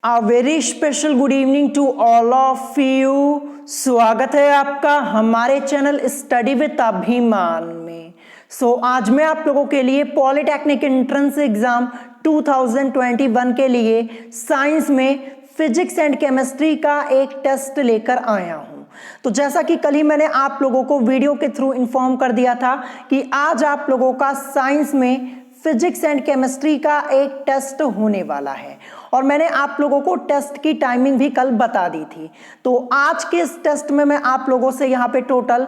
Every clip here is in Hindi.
A very special good evening to all of you। स्वागत है आपका हमारे चैनल स्टडी विद अभिमान में। आज मैं आप लोगों के लिए पॉलिटेक्निक एंट्रेंस एग्जाम 2021 के लिए साइंस में फिजिक्स एंड केमिस्ट्री का एक टेस्ट लेकर आया हूं। तो जैसा कि कल ही मैंने आप लोगों को वीडियो के थ्रू इन्फॉर्म कर दिया था कि आज आप लोगों का साइंस में फिजिक्स एंड केमिस्ट्री का एक टेस्ट होने वाला है और मैंने आप लोगों को टेस्ट की टाइमिंग भी कल बता दी थी। तो आज के इस टेस्ट में मैं आप लोगों से यहाँ पे टोटल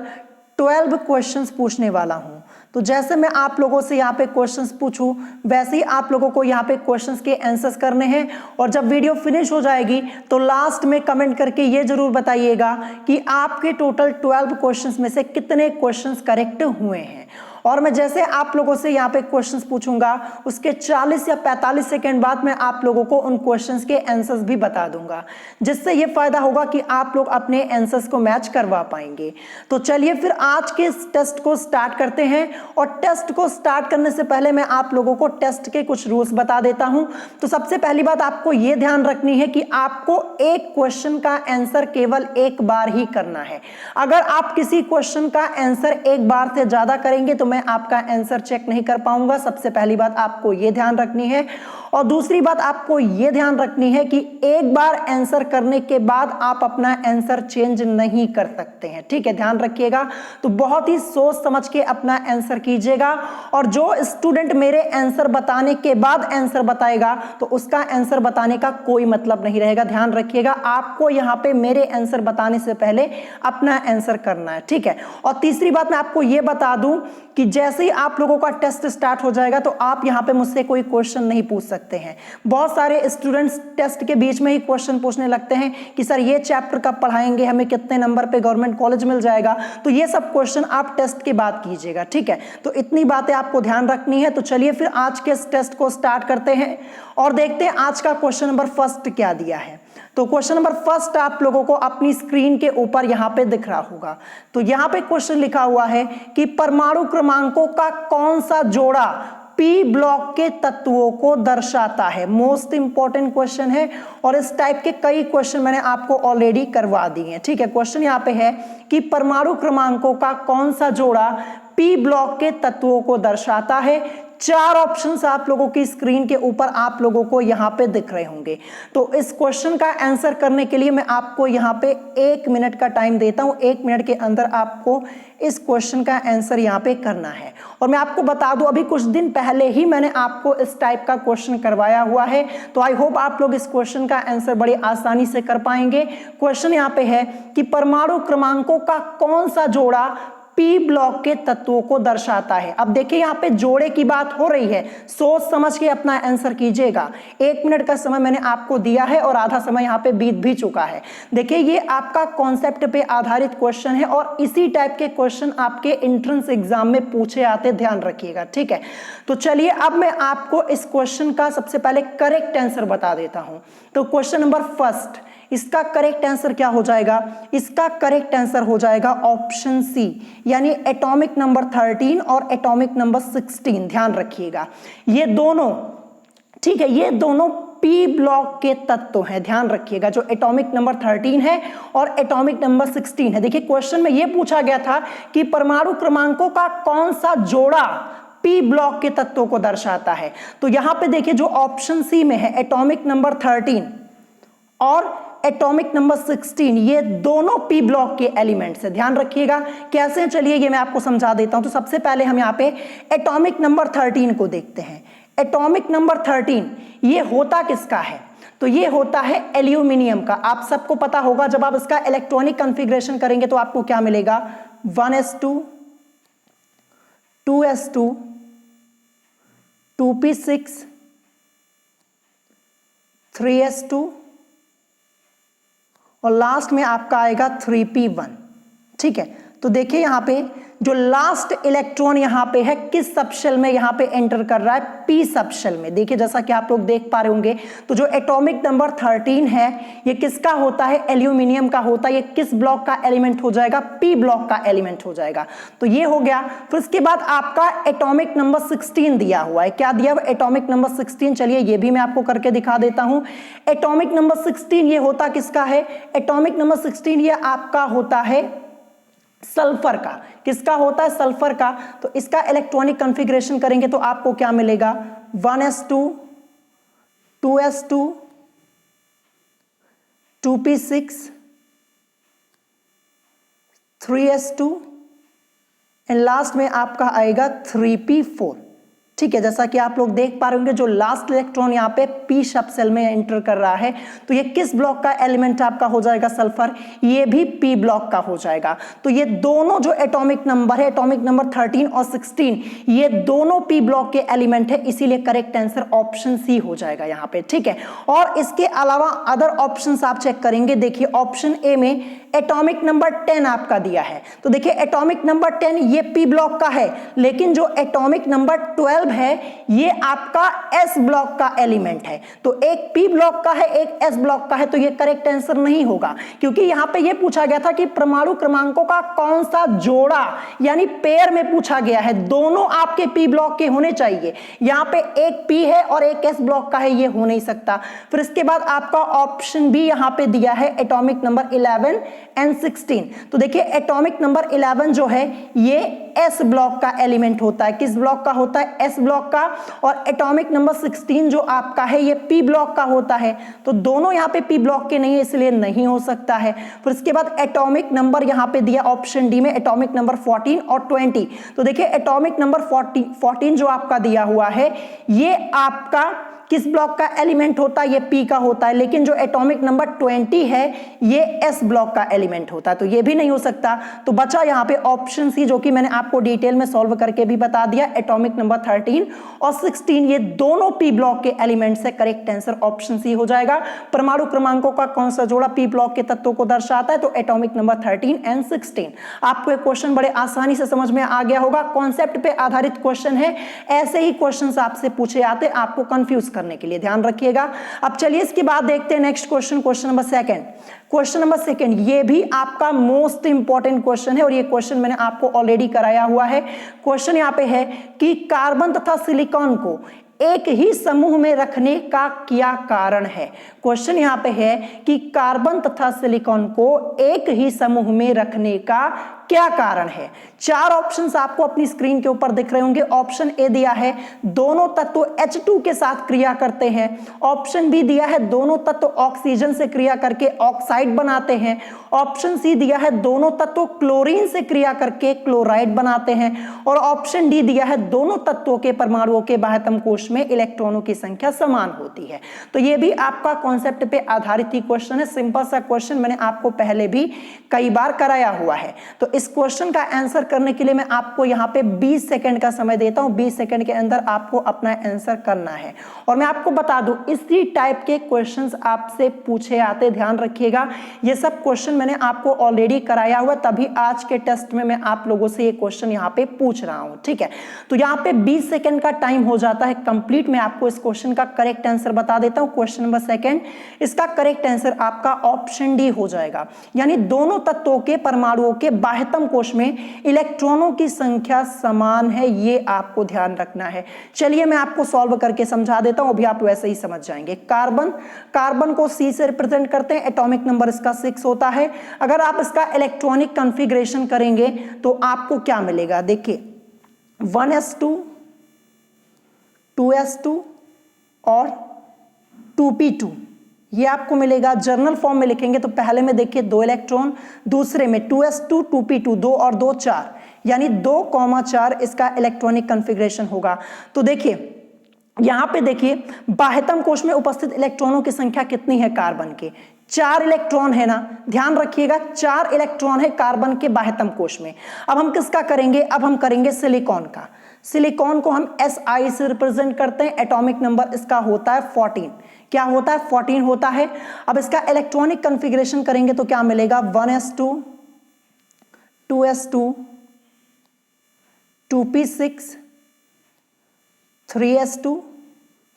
12 क्वेश्चंस पूछने वाला हूँ। तो जैसे मैं आप लोगों से यहाँ पे क्वेश्चंस पूछूं वैसे ही आप लोगों को यहाँ पे क्वेश्चंस के आंसर्स करने हैं और जब वीडियो फिनिश हो जाएगी तो लास्ट में कमेंट करके ये जरूर बताइएगा कि आपके टोटल 12 क्वेश्चंस में से कितने क्वेश्चंस करेक्ट हुए हैं। और मैं जैसे आप लोगों से यहाँ पे क्वेश्चंस पूछूंगा उसके 40 या 45 सेकेंड बाद मैं आप लोगों को उन क्वेश्चंस के आंसर्स भी बता दूंगा, जिससे ये फायदा होगा कि आप लोग अपने आंसर्स को मैच करवा पाएंगे। तो चलिए फिर आज के इस टेस्ट को स्टार्ट करते हैं। और टेस्ट को स्टार्ट करने से पहले मैं आप लोगों को टेस्ट के कुछ रूल्स बता देता हूं। तो सबसे पहली बात आपको यह ध्यान रखनी है कि आपको एक क्वेश्चन का आंसर केवल एक बार ही करना है। अगर आप किसी क्वेश्चन का आंसर एक बार से ज्यादा करेंगे तो मैं आपका आंसर चेक नहीं कर पाऊंगा। सबसे पहली बात आपको यह ध्यान रखनी है। और दूसरी बात आपको यह ध्यान रखनी है कि एक बार आंसर करने के बाद आप अपना आंसर चेंज नहीं कर सकते हैं। ठीक है, ध्यान रखिएगा। तो बहुत ही सोच समझ के अपना आंसर कीजिएगा। और जो स्टूडेंट मेरे आंसर बताने के बाद आंसर बताएगा तो उसका आंसर बताने का कोई मतलब नहीं रहेगा। ध्यान रखिएगा, आपको यहां पे मेरे आंसर बताने से पहले अपना आंसर करना है। ठीक है। और तीसरी बात मैं आपको यह बता दूं कि जैसे ही आप लोगों का टेस्ट स्टार्ट हो जाएगा तो आप यहां पे मुझसे कोई क्वेश्चन नहीं पूछ सकते हैं। बहुत सारे स्टूडेंट्स टेस्ट के बीच में ही क्वेश्चन पूछने लगते हैं कि सर ये चैप्टर कब पढ़ाएंगे, हमें कितने नंबर पे गवर्नमेंट कॉलेज मिल जाएगा। तो ये सब क्वेश्चन आप टेस्ट के बाद कीजिएगा। ठीक है, तो इतनी बातें आपको ध्यान रखनी है। तो चलिए फिर आज के इस टेस्ट को स्टार्ट करते हैं और देखते हैं आज का क्वेश्चन नंबर फर्स्ट क्या दिया है। तो क्वेश्चन नंबर फर्स्ट आप लोगों को अपनी स्क्रीन के ऊपर यहां पे दिख रहा होगा। तो यहां पे क्वेश्चन लिखा हुआ है कि परमाणु क्रमांकों का कौन सा जोड़ा पी ब्लॉक के तत्वों को दर्शाता है। मोस्ट इंपॉर्टेंट क्वेश्चन है और इस टाइप के कई क्वेश्चन मैंने आपको ऑलरेडी करवा दिए हैं। ठीक है, क्वेश्चन यहां पे है कि परमाणु क्रमांकों का कौन सा जोड़ा पी ब्लॉक के तत्वों को दर्शाता है। 4 ऑप्शंस आप लोगों की स्क्रीन के ऊपर आप लोगों को यहां पे दिख रहे होंगे। तो इस क्वेश्चन का आंसर करने के लिए मैं आपको यहां पे 1 मिनट का टाइम देता हूं। 1 मिनट के अंदर आपको इस क्वेश्चन का आंसर यहां पे करना है। और मैं आपको बता दूं अभी कुछ दिन पहले ही मैंने आपको इस टाइप का क्वेश्चन करवाया हुआ है। तो आई होप आप लोग इस क्वेश्चन का आंसर बड़ी आसानी से कर पाएंगे। क्वेश्चन यहां पे है कि परमाणु क्रमांकों का कौन सा जोड़ा पी ब्लॉक के तत्वों को दर्शाता है। अब देखिए यहां पे जोड़े की बात हो रही है, सोच समझ के अपना आंसर कीजिएगा। 1 मिनट का समय मैंने आपको दिया है और आधा समय यहां पे बीत भी चुका है। देखिए ये आपका कॉन्सेप्ट पे आधारित क्वेश्चन है और इसी टाइप के क्वेश्चन आपके एंट्रेंस एग्जाम में पूछे आते, ध्यान रखिएगा। ठीक है, तो चलिए अब मैं आपको इस क्वेश्चन का सबसे पहले करेक्ट आंसर बता देता हूं। तो क्वेश्चन नंबर फर्स्ट, इसका करेक्ट आंसर क्या हो जाएगा? इसका करेक्ट आंसर हो जाएगा ऑप्शन सी, यानी एटॉमिक नंबर 13 और एटॉमिक नंबर 16। ध्यान रखिएगा ये दोनों, ठीक है, ये दोनों पी ब्लॉक के तत्व हैं। ध्यान रखिएगा, जो एटॉमिक नंबर 13 है और एटॉमिक नंबर 16 है। देखिए क्वेश्चन में यह पूछा गया था कि परमाणु क्रमांकों का कौन सा जोड़ा पी ब्लॉक के तत्वों को दर्शाता है। तो यहां पे देखिए जो ऑप्शन सी में है एटॉमिक नंबर 13 और एटॉमिक नंबर 16, ये दोनों पी ब्लॉक के एलिमेंट्स है। ध्यान रखिएगा कैसे, चलिए ये मैं आपको समझा देता हूं। तो सबसे पहले हम यहां पे एटॉमिक नंबर 13 को देखते हैं। एटॉमिक नंबर 13 ये होता किसका है? तो ये होता है एल्यूमिनियम का। आप सबको पता होगा जब आप इसका इलेक्ट्रॉनिक कॉन्फ़िगरेशन करेंगे तो आपको क्या मिलेगा? 1s2, 2s2, 2p6, 3s2 और लास्ट में आपका आएगा 3p1। ठीक है, तो देखिए यहां पे जो लास्ट इलेक्ट्रॉन यहाँ पे है किस सब शेल में यहाँ पे एंटर कर रहा है, पी सब शेल में। देखिए जैसा कि आप लोग देख पा रहे होंगे, तो जो एटॉमिक नंबर 13 है ये किसका होता है, एल्यूमिनियम का होता है। ये किस ब्लॉक का एलिमेंट हो जाएगा, पी ब्लॉक का एलिमेंट हो जाएगा। तो ये हो गया। फिर उसके बाद आपका एटॉमिक नंबर 16 दिया हुआ है। क्या दिया हुआ, एटॉमिक नंबर 16। चलिए ये भी मैं आपको करके दिखा देता हूं। एटॉमिक नंबर 16 ये होता किसका है, एटॉमिक नंबर 16 ये आपका होता है सल्फर का। किसका होता है, सल्फर का। तो इसका इलेक्ट्रॉनिक कॉन्फ़िगरेशन करेंगे तो आपको क्या मिलेगा, 1s2 2s2 2p6 3s2 and last में आपका आएगा 3p4। ठीक है, जैसा कि आप लोग देख पा रहे होंगे जो लास्ट इलेक्ट्रॉन यहाँ पे पी सब शेल में एंटर कर रहा है, तो ये किस ब्लॉक का एलिमेंट आपका हो जाएगा, सल्फर। ये भी पी ब्लॉक का हो जाएगा। तो ये दोनों जो एटॉमिक नंबर है, एटॉमिक नंबर 13 और 16, ये दोनों पी ब्लॉक के एलिमेंट है, इसीलिए करेक्ट आंसर ऑप्शन सी हो जाएगा यहाँ पे। ठीक है, और इसके अलावा अदर ऑप्शन आप चेक करेंगे। देखिए ऑप्शन ए में एटॉमिक नंबर 10 आपका दिया है, तो देखिए एटॉमिक नंबर 10 ये पी ब्लॉक का है, लेकिन जो एटॉमिक नंबर 12 है ये आपका एस ब्लॉक का एलिमेंट है। तो एक पी ब्लॉक का है, एक एस ब्लॉक का है, तो ये करेक्ट आंसर नहीं होगा, क्योंकि यहां पे ये पूछा गया था कि परमाणु क्रमांकों का कौन सा जोड़ा यानी पेयर में पूछा गया है, दोनों आपके पी ब्लॉक के होने चाहिए। यहां पे एक पी है और एक एस ब्लॉक का है, ये हो नहीं सकता। फिर इसके बाद आपका ऑप्शन बी यहां पे दिया है एटॉमिक नंबर 11 एंड 16। तो देखिए एटॉमिक नंबर 11 जो है ये एस ब्लॉक का एलिमेंट होता है। किस ब्लॉक का होता है, एस ब्लॉक का। और एटॉमिक नंबर 16 जो आपका है ये पी ब्लॉक का होता है। तो दोनों यहाँ पे पी ब्लॉक के नहीं है, इसलिए नहीं हो सकता है। फिर इसके बाद एटॉमिक नंबर यहाँ पे दिया ऑप्शन डी में एटॉमिक नंबर 14 और 20। तो देखिए एटॉमिक नंबर 14 जो आपका दिया हुआ है ये आपका किस ब्लॉक का एलिमेंट होता है, ये पी का होता है, लेकिन जो एटॉमिक नंबर 20 है ये एस ब्लॉक का एलिमेंट होता है, तो ये भी नहीं हो सकता। तो बचा यहाँ पे ऑप्शन सी, जो कि मैंने आपको डिटेल में सॉल्व करके भी बता दिया। एटॉमिक नंबर 13 और 16 ये दोनों पी ब्लॉक के एलिमेंट से, करेक्ट आंसर ऑप्शन सी हो जाएगा। परमाणु क्रमांकों का कौन सा जोड़ा पी ब्लॉक के तत्वों को दर्शाता है, तो एटॉमिक नंबर 13 एंड 16। आपको एक क्वेश्चन बड़े आसानी से समझ में आ गया होगा, कॉन्सेप्ट पे आधारित क्वेश्चन है। ऐसे ही क्वेश्चन आपसे पूछे जाते, आपको कंफ्यूज करने के लिए, ध्यान रखिएगा। अब चलिए इसके बाद देखते हैं next question, question number second. Question number second ये भी आपका मोस्ट इंपॉर्टेंट क्वेश्चन है, और ये क्वेश्चन मैंने आपको ऑलरेडी कराया हुआ है। क्वेश्चन यहां पे है कि कार्बन तथा सिलिकॉन को एक ही समूह में रखने का क्या कारण है। क्वेश्चन यहां पे है कि कार्बन तथा सिलिकॉन को एक ही समूह में रखने का क्या कारण है। चार ऑप्शंस आपको अपनी स्क्रीन के ऊपर दिख रहे होंगे। ऑप्शन ए दिया है दोनों तत्व H2 के साथ क्रिया करते हैं। ऑप्शन बी दिया है दोनों तत्व ऑक्सीजन से क्रिया करके ऑक्साइड बनाते हैं। ऑप्शन सी दिया है दोनों तत्व क्लोरीन से क्रिया करके क्लोराइड बनाते हैं। और ऑप्शन डी दिया है दोनों तत्वों के परमाणुओं के बाह्यतम कोश में इलेक्ट्रॉनों की संख्या समान होती है। तो ये भी आपका कॉन्सेप्ट पे आधारित ही क्वेश्चन है, सिंपल सा क्वेश्चन, मैंने आपको पहले भी कई बार कराया हुआ है। तो इस क्वेश्चन का आंसर करने के लिए मैं आपको यहाँ पे 20 सेकंड का समय देता हूँ। 20 सेकंड के अंदर आपको अपना आंसर करना है। और मैं आपको बता दूं इसी टाइप के क्वेश्चंस आपसे पूछे आते, ध्यान रखिएगा। ये सब क्वेश्चन मैंने आपको ऑलरेडी कराया हुआ, तभी आज के टेस्ट में मैं आप लोगों से ये क्वेश्चन यहाँ पे पूछ रहा हूँ। ठीक है, तो यहाँ पे 20 सेकंड का टाइम हो जाता है कंप्लीट। मैं आपको इस क्वेश्चन का करेक्ट आंसर बता देता हूँ। क्वेश्चन नंबर सेकंड, इसका करेक्ट आंसर आपका ऑप्शन डी हो जाएगा, यानी दोनों तत्वों के परमाणुओं के बाह्यतम कोश में इलेक्ट्रॉनों की संख्या समान है, ये आपको ध्यान रखना है। चलिए मैं आपको सॉल्व करके समझा देता हूं, अभी आप वैसे ही समझ जाएंगे। कार्बन को सी से रिप्रेजेंट करते हैं, एटॉमिक नंबर इसका 6 होता है। अगर आप इसका इलेक्ट्रॉनिक कॉन्फ़िगरेशन करेंगे तो आपको क्या मिलेगा, देखिए 1s2 2s2 और 2p2 ये आपको मिलेगा। जर्नल फॉर्म में लिखेंगे तो पहले में देखिए 2 इलेक्ट्रॉन, दूसरे में 2s2 2p2, 2 और 2 4, यानी 2,4 इसका इलेक्ट्रॉनिक कॉन्फ़िगरेशन होगा। तो देखिए यहां पे देखिए बाह्यतम कोश में उपस्थित इलेक्ट्रॉनों की संख्या कितनी है कार्बन के, 4 इलेक्ट्रॉन है ना, ध्यान रखिएगा 4 इलेक्ट्रॉन है कार्बन के बाह्यतम कोश में। अब हम किसका करेंगे, अब हम करेंगे सिलिकॉन का। सिलिकॉन को हम Si से रिप्रेजेंट करते हैं, एटॉमिक नंबर इसका होता है 14। क्या होता है, 14 होता है। अब इसका इलेक्ट्रॉनिक कॉन्फ़िगरेशन करेंगे तो क्या मिलेगा, 1s2 2s2 2p6 3s2,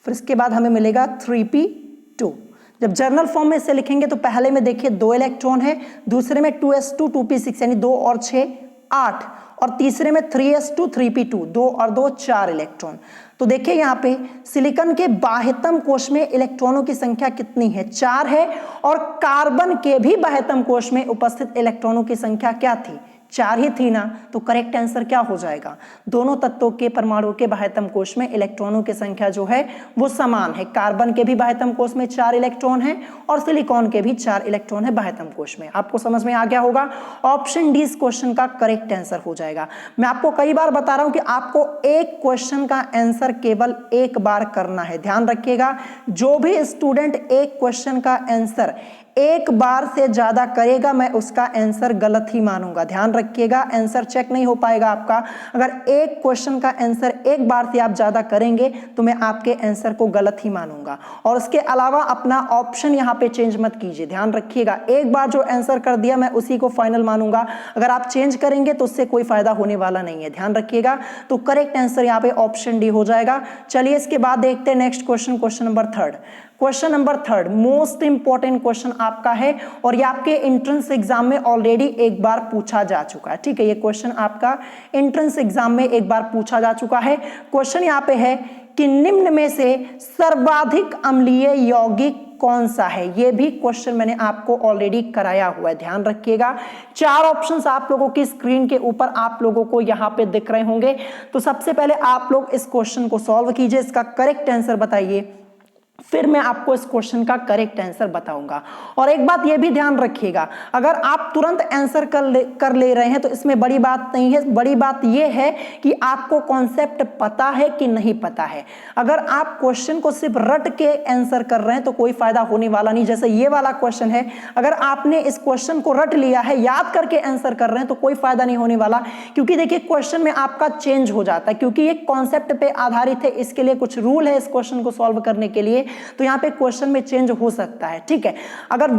फिर इसके बाद हमें मिलेगा 3p2। जब जर्नल फॉर्म में इसे लिखेंगे तो पहले में देखिए 2 इलेक्ट्रॉन है, दूसरे में 2s2 2p6 यानी 2 और 6 8, और तीसरे में 3s2 3p2 2 और 2 4 इलेक्ट्रॉन। तो देखिए यहाँ पे सिलिकॉन के बाह्यतम कोश में इलेक्ट्रॉनों की संख्या कितनी है, 4 है, और कार्बन के भी बाह्यतम कोश में उपस्थित इलेक्ट्रॉनों की संख्या क्या थी, 4 ही थी ना। तो करेक्ट आंसर क्या हो जाएगा, दोनों तत्वों के परमाणु के बाह्यतम कोश में इलेक्ट्रॉनों की संख्या जो है वो समान है। कार्बन के भी बाह्यतम कोश में 4 इलेक्ट्रॉन है और सिलिकॉन के भी 4 इलेक्ट्रॉन है बाह्यतम कोश में। आपको समझ में आ गया होगा, ऑप्शन डी इस क्वेश्चन का करेक्ट आंसर हो जाएगा। मैं आपको कई बार बता रहा हूं कि आपको एक क्वेश्चन का आंसर केवल एक बार करना है, ध्यान रखिएगा। जो भी स्टूडेंट एक क्वेश्चन का आंसर एक बार से ज्यादा करेगा मैं उसका आंसर गलत ही मानूंगा, ध्यान रखिएगा। आंसर चेक नहीं हो पाएगा आपका। अगर एक क्वेश्चन का आंसर एक बार से आप ज्यादा करेंगे तो मैं आपके आंसर को गलत ही मानूंगा। और उसके अलावा अपना ऑप्शन यहाँ पे चेंज मत कीजिए, ध्यान रखिएगा। एक बार जो आंसर कर दिया मैं उसी को फाइनल मानूंगा, अगर आप चेंज करेंगे तो उससे कोई फायदा होने वाला नहीं है, ध्यान रखिएगा। तो करेक्ट आंसर यहाँ पे ऑप्शन डी हो जाएगा। चलिए इसके बाद देखते हैं next question, question number 3। Question number 3 most important question आपका है और ये आपके एंट्रेंस एग्जाम में ऑलरेडी एक बार पूछा जा चुका है, ठीक है। ये क्वेश्चन आपका एंट्रेंस एग्जाम में एक बार पूछा जा चुका है। क्वेश्चन यहाँ पे है कि निम्न में से सर्वाधिक अम्लीय यौगिक कौन सा है। ये भी क्वेश्चन मैंने आपको ऑलरेडी कराया हुआ है, ध्यान रखिएगा। 4 ऑप्शंस आप लोगों की स्क्रीन के ऊपर आप लोगों को यहाँ पे दिख रहे होंगे। तो सबसे पहले आप लोग इस क्वेश्चन को सॉल्व कीजिए, इसका करेक्ट आंसर बताइए, फिर मैं आपको इस क्वेश्चन का करेक्ट आंसर बताऊंगा। और एक बात यह भी ध्यान रखिएगा, अगर आप तुरंत आंसर कर ले रहे हैं तो इसमें बड़ी बात नहीं है। बड़ी बात यह है कि आपको कॉन्सेप्ट पता है कि नहीं पता है। अगर आप क्वेश्चन को सिर्फ रट के आंसर कर रहे हैं तो कोई फायदा होने वाला नहीं। जैसे ये वाला क्वेश्चन है, अगर आपने इस क्वेश्चन को रट लिया है, याद करके आंसर कर रहे हैं तो कोई फायदा नहीं होने वाला, क्योंकि देखिए क्वेश्चन में आपका चेंज हो जाता है, क्योंकि ये कॉन्सेप्ट पे आधारित है। इसके लिए कुछ रूल है इस क्वेश्चन को सॉल्व करने के लिए, तो यहां पे क्वेश्चन में चेंज हो सकता है, ठीक है। अगर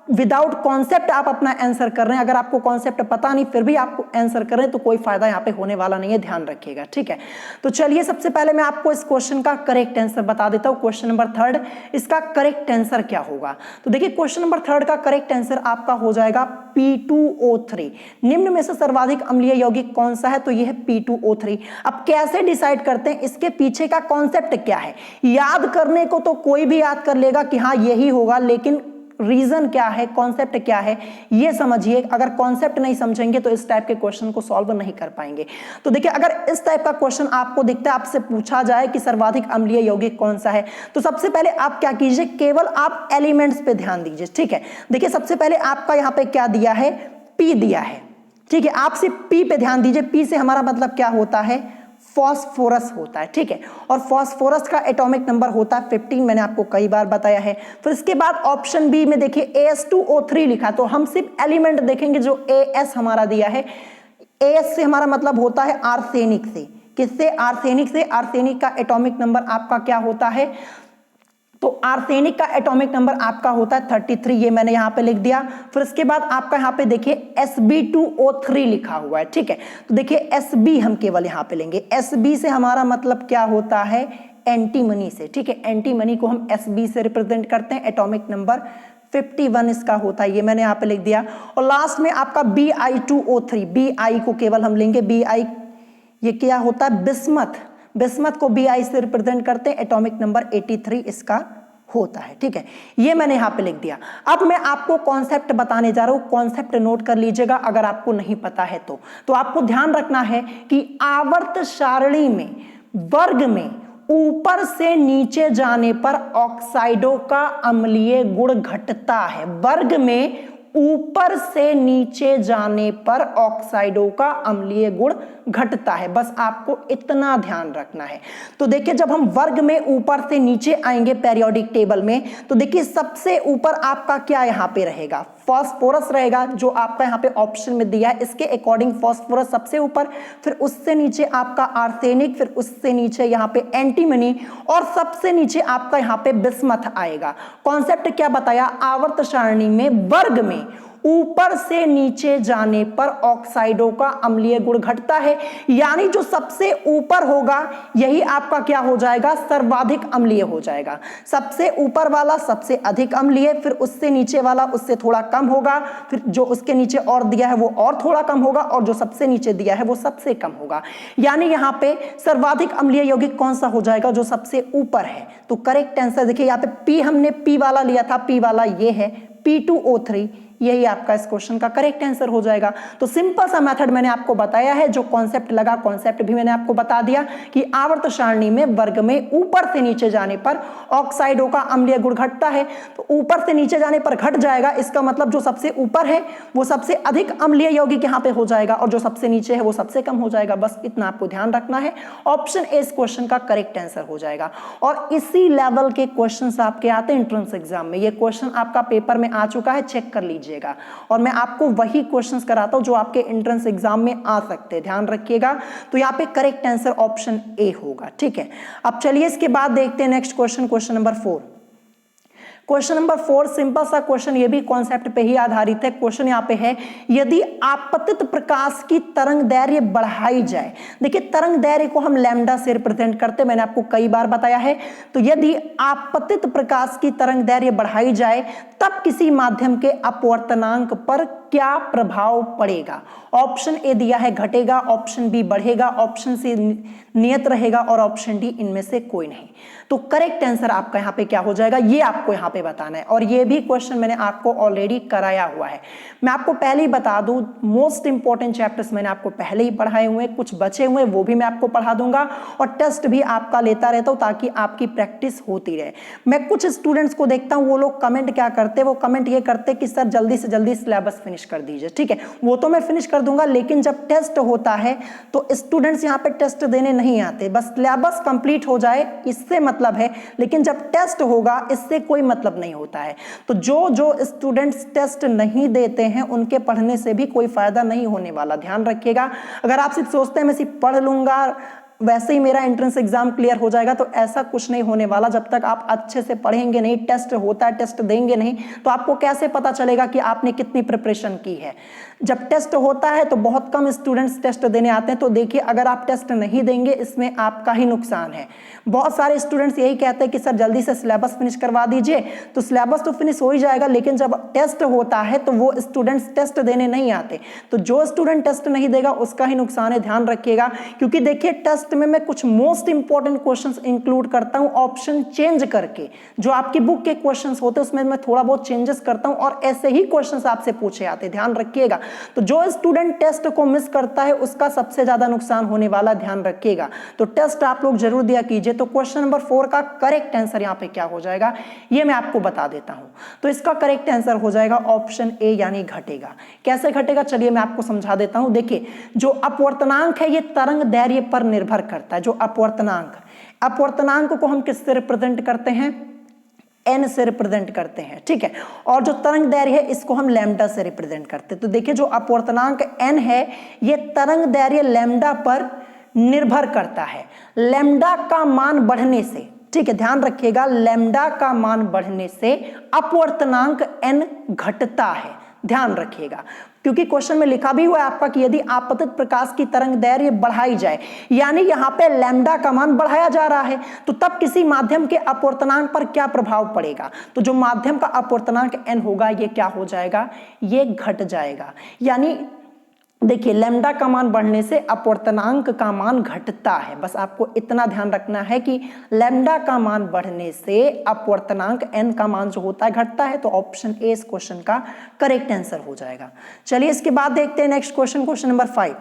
विदाउट कॉन्सेप्ट आप अपना आंसर कर रहे हैं, अगर आपको कॉन्सेप्ट पता नहीं फिर भी आप आंसर कर रहे हैं तो कोई फायदा यहां पे होने वाला नहीं है, ध्यान रखिएगा, ठीक है। तो चलिए सबसे पहले मैं आपको इस क्वेश्चन का करेक्ट आंसर बता देता हूं। क्वेश्चन नंबर 3 इसका करेक्ट आंसर क्या होगा। तो देखिए क्वेश्चन नंबर 3 का करेक्ट आंसर आपका हो जाएगा P2O3। निम्न में से सर्वाधिक अम्लीय यौगिक कौन सा है, तो यह है P2O3। अब कैसे डिसाइड करते हैं, इसके पीछे का कॉन्सेप्ट क्या है। याद करने को तो कोई भी याद कर लेगा कि हाँ यही होगा, लेकिन रीजन क्या है, कॉन्सेप्ट क्या है, ये समझिए। अगर कॉन्सेप्ट नहीं समझेंगे तो इस टाइप के क्वेश्चन को सॉल्व नहीं कर पाएंगे। तो देखिए अगर इस टाइप का क्वेश्चन आपको दिखता है, आपसे पूछा जाए कि सर्वाधिक अम्लीय यौगिक कौन सा है, तो सबसे पहले आप क्या कीजिए, केवल आप एलिमेंट्स पे ध्यान दीजिए, ठीक है। देखिए सबसे पहले आपका यहाँ पे क्या दिया है, P दिया है, ठीक है। आप सिर्फ P पे ध्यान दीजिए। P से हमारा मतलब क्या होता है, फॉस्फोरस होता है, ठीक है। और फॉस्फोरस का एटॉमिक नंबर होता है 15, मैंने आपको कई बार बताया है। फिर इसके बाद ऑप्शन बी में देखिए AS2O3 लिखा, तो हम सिर्फ एलिमेंट देखेंगे जो AS हमारा दिया है। AS से हमारा मतलब होता है आर्सेनिक से। किससे, आर्सेनिक से। आर्सेनिक का एटॉमिक नंबर आपका क्या होता है, तो आर्सेनिक का एटॉमिक नंबर आपका होता है 33, ये मैंने यहां पे लिख दिया। फिर इसके बाद आपका यहां पे देखिए Sb2O3 लिखा हुआ है, ठीक है। तो देखिए Sb हम केवल यहां पे लेंगे। Sb से हमारा मतलब क्या होता है, एंटीमनी से, ठीक है। एंटीमनी को हम Sb से रिप्रेजेंट करते हैं। एटॉमिक नंबर 51 इसका होता है, ये मैंने यहां पे लिख दिया। और लास्ट में आपका Bi2O3, Bi को केवल हम लेंगे। Bi ये क्या होता है, बिस्मथ। बिस्मथ को Bi से रिप्रेजेंट करते हैं। एटॉमिक नंबर 83 इसका होता है, ठीक है। ये मैंने यहां पे लिख दिया। अब मैं आपको कॉन्सेप्ट बताने जा रहा हूं, कॉन्सेप्ट नोट कर लीजिएगा अगर आपको नहीं पता है तो आपको ध्यान रखना है कि आवर्त सारणी में वर्ग में ऊपर से नीचे जाने पर ऑक्साइडों का अम्लीय गुण घटता है। वर्ग में ऊपर से नीचे जाने पर ऑक्साइडों का अम्लीय गुण घटता है, बस आपको इतना ध्यान रखना है। तो देखिए जब हम वर्ग में ऊपर से नीचे आएंगे पेरियोडिक टेबल में, तो देखिए सबसे ऊपर आपका क्या यहां पे रहेगा, फॉस्फोरस रहेगा, जो आपका यहां पे ऑप्शन में दिया है। इसके अकॉर्डिंग फॉस्फोरस सबसे ऊपर, फिर उससे नीचे आपका आर्सेनिक, फिर उससे नीचे यहां पे एंटीमनी, और सबसे नीचे आपका यहां पे बिस्मथ आएगा। कॉन्सेप्ट क्या बताया, आवर्त सारणी में वर्ग में ऊपर से नीचे जाने पर ऑक्साइडों का अम्लीय गुण घटता है, यानी जो सबसे ऊपर होगा यही आपका क्या हो जाएगा, सर्वाधिक अम्लीय हो जाएगा। सबसे ऊपर वाला सबसे अधिक अम्लीय, फिर उससे नीचे वाला उससे थोड़ा कम होगा, फिर जो उसके नीचे और दिया है वो और थोड़ा कम होगा, और जो सबसे नीचे दिया है वो सबसे कम होगा। यानी यहाँ पे सर्वाधिक अम्लीय यौगिक कौन सा हो जाएगा, जो सबसे ऊपर है। तो करेक्ट आंसर देखिए यहाँ पे पी, हमने पी वाला लिया था, पी वाला ये है P2O3, यही आपका इस क्वेश्चन का करेक्ट आंसर हो जाएगा। तो सिंपल सा मेथड मैंने आपको बताया है, जो कॉन्सेप्ट लगा कॉन्सेप्ट भी मैंने आपको बता दिया कि आवर्त सारणी में वर्ग में ऊपर से नीचे जाने पर ऑक्साइडों का अम्लीय गुण घटता है। तो ऊपर से नीचे जाने पर घट जाएगा, इसका मतलब जो सबसे ऊपर है वो सबसे अधिक अम्लीय यौगिक यहाँ पे हो जाएगा, और जो सबसे नीचे है वो सबसे कम हो जाएगा। बस इतना आपको ध्यान रखना है। ऑप्शन ए इस क्वेश्चन का करेक्ट आंसर हो जाएगा। और इसी लेवल के क्वेश्चन आपके आते हैं एंट्रेंस एग्जाम में। ये क्वेश्चन आपका पेपर में आ चुका है, चेक कर लीजिएगा। और मैं आपको वही क्वेश्चंस कराता हूं जो आपके एंट्रेंस एग्जाम में आ सकते हैं, ध्यान रखिएगा। तो यहां पे करेक्ट आंसर ऑप्शन ए होगा, ठीक है। अब चलिए इसके बाद देखते हैं next question, question number 4। Question number 4 simple सा क्वेश्चन, ये भी कॉन्सेप्ट पे ही आधारित है। क्वेश्चन यहाँ पे है, यदि आपतित प्रकाश की तरंग दैर्घ्य बढ़ाई जाए। देखिए तरंग दैर्घ्य को हम लैम्डा से रिप्रेजेंट करते हैं, मैंने आपको कई बार बताया है। तो यदि आपतित प्रकाश की तरंग दैर्घ्य बढ़ाई जाए तब किसी माध्यम के अपवर्तनांक पर क्या प्रभाव पड़ेगा। ऑप्शन ए दिया है घटेगा, ऑप्शन बी बढ़ेगा, ऑप्शन सी नियत रहेगा, और ऑप्शन डी इनमें से कोई नहीं। तो करेक्ट आंसर आपका यहाँ पे क्या हो जाएगा, ये आपको यहाँ पे बताना है। और ये भी क्वेश्चन मैंने आपको ऑलरेडी कराया हुआ है। मैं आपको पहले ही बता दूं, मोस्ट इंपॉर्टेंट चैप्टर्स मैंने आपको पहले ही पढ़ाए हुए, कुछ बचे हुए वो भी मैं आपको पढ़ा दूंगा, और टेस्ट भी आपका लेता रहता हूं ताकि आपकी प्रैक्टिस होती रहे। मैं कुछ स्टूडेंट्स को देखता हूं, वो लोग कमेंट क्या करते, वो कमेंट ये करते कि सर जल्दी से जल्दी सिलेबस फिनिश कर दीजिए। ठीक है, वो तो मैं फिनिश कर दूंगा, लेकिन जब टेस्ट होता है तो स्टूडेंट्स यहाँ पे टेस्ट देने नहीं आते, बस सिलेबस कंप्लीट हो जाए इससे मतलब है, लेकिन जब टेस्ट होगा इससे कोई मतलब नहीं होता है। तो जो स्टूडेंट्स टेस्ट नहीं देते हैं उनके पढ़ने से भी कोई फायदा नहीं होने वाला, ध्यान रखिएगा। अगर आप सिर्फ सोचते हैं मैं सिर्फ पढ़ लूंगा वैसे ही मेरा एंट्रेंस एग्जाम क्लियर हो जाएगा, तो ऐसा कुछ नहीं होने वाला। जब तक आप अच्छे से पढ़ेंगे नहीं, टेस्ट होता है टेस्ट देंगे नहीं, तो आपको कैसे पता चलेगा कि आपने कितनी प्रिपरेशन की है। जब टेस्ट होता है तो बहुत कम स्टूडेंट्स टेस्ट देने आते हैं। तो देखिए अगर आप टेस्ट नहीं देंगे इसमें आपका ही नुकसान है। बहुत सारे स्टूडेंट्स यही कहते हैं कि सर जल्दी से सिलेबस फिनिश करवा दीजिए, तो सिलेबस तो फिनिश हो ही जाएगा, लेकिन जब टेस्ट होता है तो वो स्टूडेंट्स टेस्ट देने नहीं आते। तो जो स्टूडेंट टेस्ट नहीं देगा उसका ही नुकसान है, ध्यान रखिएगा। क्योंकि देखिए टेस्ट में मैं कुछ मोस्ट इंपॉर्टेंट क्वेश्चंस इंक्लूड करता हूं ऑप्शन चेंज करके। जो आपकी बुक के क्वेश्चंस होते हैं उसमें मैं थोड़ा बहुत चेंजेस करता हूं, और ऐसे ही क्वेश्चंस आपसे पूछे आते हैं, ध्यान रखिएगा। तो जो स्टूडेंट टेस्ट को मिस करता है उसका सबसे ज्यादा नुकसान होने वाला, ध्यान रखिएगा। तो टेस्ट आप लोग जरूर दिया कीजिए। तो क्वेश्चन नंबर 4 का करेक्ट आंसर यहाँ पे क्या हो जाएगा ये मैं आपको बता देता हूं। तो इसका करेक्ट आंसर हो जाएगा ऑप्शन ए, यानी घटेगा। कैसे घटेगा चलिए मैं आपको समझा देता हूं। देखिए जो अपवर्तनांक है ये तरंग दैर्घ्य पर निर्भर करता है। जो अपवर्तनांक को हम किससे रिप्रेजेंट करते हैं, n से रिप्रेजेंट करते हैं, ठीक है। और जो तरंग दैर्घ्य है इसको हम लैम्डा से रिप्रेजेंट करते हैं। तो देखिए जो अपवर्तनांक n है ये तरंग दैर्घ्य लैम्डा पर निर्भर करता है। लैम्डा का मान बढ़ने से, ठीक है ध्यान रखिएगा, लैम्डा का मान बढ़ने से अपवर्तनांक n घटता है, ध्यान रखिएगा। क्योंकि क्वेश्चन में लिखा भी हुआ है आपका कि यदि आपतित प्रकाश की तरंग दैर्घ्य बढ़ाई जाए, यानी यहां पे लैम्डा का मान बढ़ाया जा रहा है, तो तब किसी माध्यम के अपवर्तनांक पर क्या प्रभाव पड़ेगा। तो जो माध्यम का अपवर्तनांक n होगा ये क्या हो जाएगा, ये घट जाएगा। यानी देखिए लैम्डा का मान बढ़ने से अपवर्तनांक का मान घटता है। बस आपको इतना ध्यान रखना है कि लैम्डा का मान बढ़ने से अपवर्तनांक n का मान जो होता है घटता है। तो ऑप्शन ए इस क्वेश्चन का करेक्ट आंसर हो जाएगा। चलिए इसके बाद देखते हैं next question, question number 5।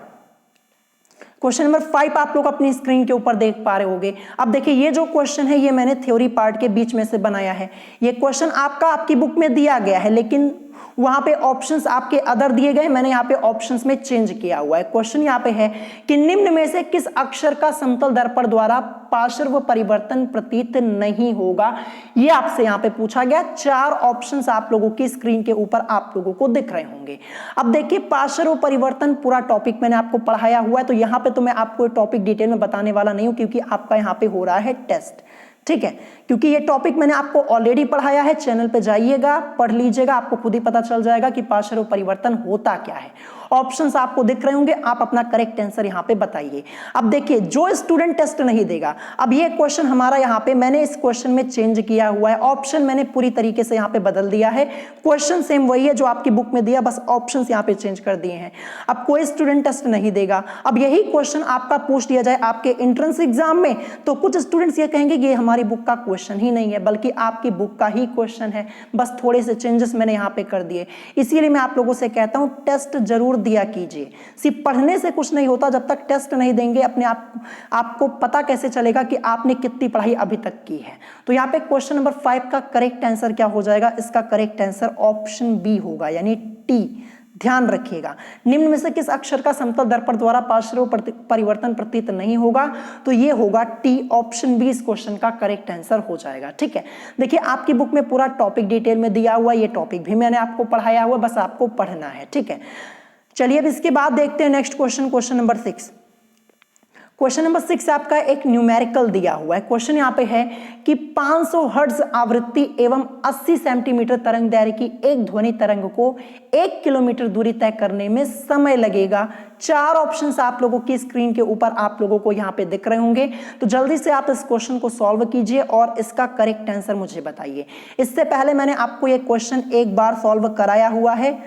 Question number 5 आप लोग अपनी स्क्रीन के ऊपर देख पा रहे होंगे। अब देखिए ये जो क्वेश्चन है ये मैंने थ्योरी पार्ट के बीच में से बनाया है। ये क्वेश्चन आपकी बुक में दिया गया है, लेकिन वहां पे ऑप्शंस आपके अदर दिए गए, मैंने यहाँ पे ऑप्शंस में चेंज किया हुआ है। क्वेश्चन यहाँ पे है कि निम्न में से किस अक्षर का समतल दर्पण द्वारा पार्श्व परिवर्तन प्रतीत नहीं होगा। ये आपसे यहाँ पे पूछा गया। 4 ऑप्शंस आप लोगों की स्क्रीन के ऊपर आप लोगों को दिख रहे होंगे। अब देखिए पार्श्व परिवर्तन पूरा टॉपिक मैंने आपको पढ़ाया हुआ है, तो यहाँ पे तो मैं आपको टॉपिक डिटेल में बताने वाला नहीं हूं, क्योंकि आपका यहाँ पे हो रहा है टेस्ट। ठीक है, क्योंकि ये टॉपिक मैंने आपको ऑलरेडी पढ़ाया है, चैनल पे जाइएगा, पढ़ लीजिएगा, आपको खुद ही पता चल जाएगा कि पार्श्व परिवर्तन होता क्या है। ऑप्शंस आपको दिख रहे होंगे, आप अपना करेक्ट आंसर यहाँ पे बताइए। अब देखिए, जो स्टूडेंट टेस्ट नहीं देगा, अब ये क्वेश्चन हमारा यहाँ पे मैंने इस क्वेश्चन में चेंज किया हुआ है, ऑप्शन मैंने पूरी तरीके से यहाँ पे बदल दिया है। क्वेश्चन सेम वही है जो आपकी बुक में दिया, बस ऑप्शंस यहाँ पे चेंज कर दिए हैं। अब कोई स्टूडेंट टेस्ट नहीं देगा, अब यही क्वेश्चन आपका पूछ लिया जाए आपके एंट्रेंस एग्जाम में, तो कुछ स्टूडेंट्स ये कहेंगे कि ये हमारी बुक का क्वेश्चन ही नहीं है, बल्कि आपकी बुक का ही क्वेश्चन है, बस थोड़े से चेंजेस मैंने यहाँ पे कर दिए। इसीलिए मैं आप लोगों से कहता हूँ टेस्ट जरूर दिया कीजिए। सिर्फ पढ़ने से कुछ नहीं होता, जब तक टेस्ट नहीं देंगे अपने आपको पता कैसे चलेगा कि आपने कितनी पढ़ाई अभी तक की है। तो यहाँ पे क्वेश्चन नंबर 5 का करेक्ट आंसर क्या हो जाएगा? इसका करेक्ट आंसर ऑप्शन बी होगा, यानी टी। ध्यान रखिएगा, निम्न में से किस अक्षर का समतल दर्पण द्वारा पार्श्व परिवर्तन प्रतीत नहीं होगा? तो ये होगा टी, ऑप्शन बी इस क्वेश्चन का करेक्ट आंसर हो जाएगा। ठीक है, देखिए आपकी बुक में पूरा टॉपिक डिटेल में दिया हुआ, ये टॉपिक भी मैंने आपको पढ़ाया हुआ, बस आपको पढ़ना है। ठीक है, चलिए अब इसके बाद देखते हैं next question, question number 6। Question number 6 आपका एक न्यूमेरिकल दिया हुआ है। क्वेश्चन यहाँ पे है कि 500 हर्ट्ज आवृत्ति एवं 80 सेंटीमीटर तरंग दैर्घ्य की एक ध्वनि तरंग को 1 किलोमीटर दूरी तय करने में समय लगेगा। 4 ऑप्शंस आप लोगों की स्क्रीन के ऊपर आप लोगों को यहाँ पे दिख रहे होंगे, तो जल्दी से आप इस क्वेश्चन को सॉल्व कीजिए और इसका करेक्ट आंसर मुझे बताइए। इससे पहले मैंने आपको ये क्वेश्चन एक बार सॉल्व कराया हुआ है,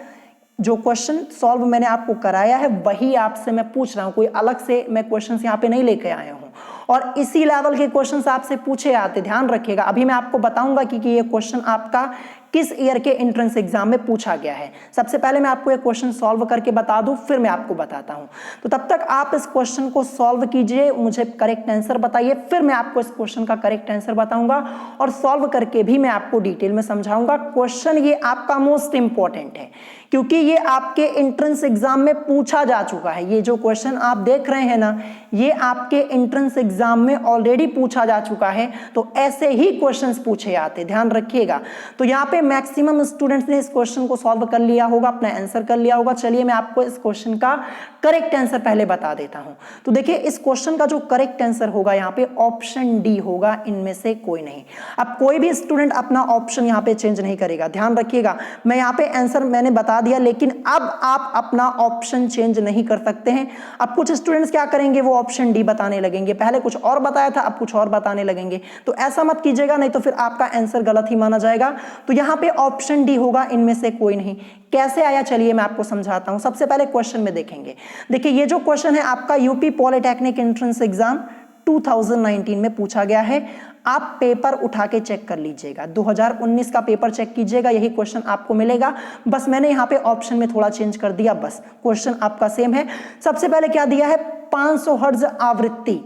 जो क्वेश्चन सॉल्व मैंने आपको कराया है वही आपसे मैं पूछ रहा हूं, कोई अलग से मैं क्वेश्चंस यहाँ पे नहीं लेके आया हूं, और इसी लेवल के क्वेश्चंस आपसे पूछे आते। ध्यान रखिएगा, अभी मैं आपको बताऊंगा कि ये क्वेश्चन आपका किस ईयर के एंट्रेंस एग्जाम में पूछा गया है। सबसे पहले मैं आपको ये क्वेश्चन सॉल्व करके बता दूं, फिर मैं आपको बताता हूं। तो तब तक आप इस क्वेश्चन को सॉल्व कीजिए, मुझे करेक्ट आंसर बताइए, फिर मैं आपको इस क्वेश्चन का करेक्ट आंसर बताऊंगा और सॉल्व करके भी मैं आपको डिटेल में समझाऊंगा। क्वेश्चन ये आपका मोस्ट इंपॉर्टेंट है, क्योंकि ये आपके एंट्रेंस एग्जाम में पूछा जा चुका है। ये जो क्वेश्चन आप देख रहे हैं ना, ये आपके एंट्रेंस एग्जाम में ऑलरेडी पूछा जा चुका है, तो ऐसे ही क्वेश्चंस पूछे आते, ध्यान रखिएगा। तो यहाँ पे मैक्सिमम स्टूडेंट्स ने इस क्वेश्चन को सॉल्व कर लिया होगा, अपना आंसर कर लिया होगा। चलिए मैं आपको इस क्वेश्चन का करेक्ट आंसर पहले बता देता हूं। तो देखिए इस क्वेश्चन का जो करेक्ट आंसर होगा यहाँ पे ऑप्शन डी होगा, इनमें से कोई नहीं। अब कोई भी स्टूडेंट अपना ऑप्शन यहाँ पे चेंज नहीं करेगा, ध्यान रखिएगा। मैं यहाँ पे आंसर मैंने बता दिया, लेकिन अब आप अपना ऑप्शन चेंज नहीं कर सकते हैं। अब कुछ स्टूडेंट्स क्या करेंगे, वो ऑप्शन डी बताने लगेंगे, पहले कुछ और बताया था अब कुछ और बताने लगेंगे। तो ऐसा मत कीजिएगा, नहीं तो फिर आपका आंसर गलत ही माना जाएगा। तो यहाँ पे ऑप्शन डी होगा, इनमें से कोई नहीं। कैसे आया चलिए मैं आपको समझाता हूं। सबसे पहले क्वेश्चन में देखेंगे, देखिए ये जो क्वेश्चन है आपका यूपी पॉलिटेक्निक एंट्रेंस एग्जाम 2019 में पूछा गया है। आप पेपर उठा के चेक कर लीजिएगा, 2019 का पेपर चेक कीजिएगा, यही क्वेश्चन आपको मिलेगा। बस मैंने यहाँ पे ऑप्शन में थोड़ा चेंज कर दिया, बस क्वेश्चन आपका सेम है। सबसे पहले क्या दिया है, 500 हर्ट्ज आवृत्ति।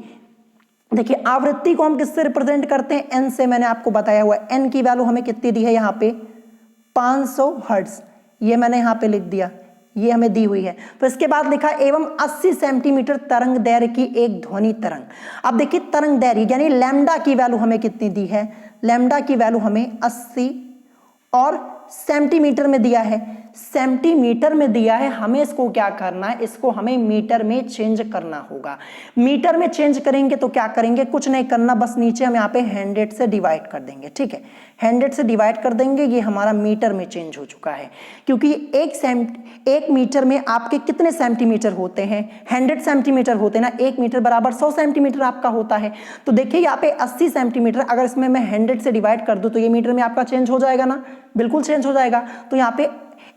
देखिए आवृत्ति को हम किससे रिप्रेजेंट करते हैं, एन से। मैंने आपको बताया हुआ है एन की वैल्यू हमें कितनी दी है यहाँ पे, 500 हर्ट्ज, ये मैंने यहाँ पे लिख दिया, ये हमें दी हुई है। तो इसके बाद लिखा एवं 80 सेंटीमीटर तरंग दैर्घ्य की एक ध्वनि तरंग। अब देखिए तरंग दैर्घ्य यानी लैम्डा की वैल्यू हमें कितनी दी है, लैम्डा की वैल्यू हमें 80 और सेंटीमीटर में दिया है, सेंटीमीटर में दिया है। हमें इसको क्या करना है, इसको हमें मीटर में चेंज करना होगा। मीटर में चेंज करेंगे तो क्या करेंगे, कुछ नहीं करना, बस नीचे हम यहाँ पे 100 से डिवाइड कर देंगे। ठीक है, 100 से डिवाइड कर देंगे, ये हमारा मीटर में चेंज हो चुका है। क्योंकि एक मीटर में आपके कितने सेंटीमीटर होते हैं, 100 सेंटीमीटर होते हैं ना, 1 मीटर बराबर 100 सेंटीमीटर आपका होता है। तो देखिए यहाँ पे 80 सेंटीमीटर, अगर इसमें मैं 100 से डिवाइड कर दूं तो ये मीटर में आपका चेंज हो जाएगा ना, बिल्कुल चेंज हो जाएगा। तो यहाँ पे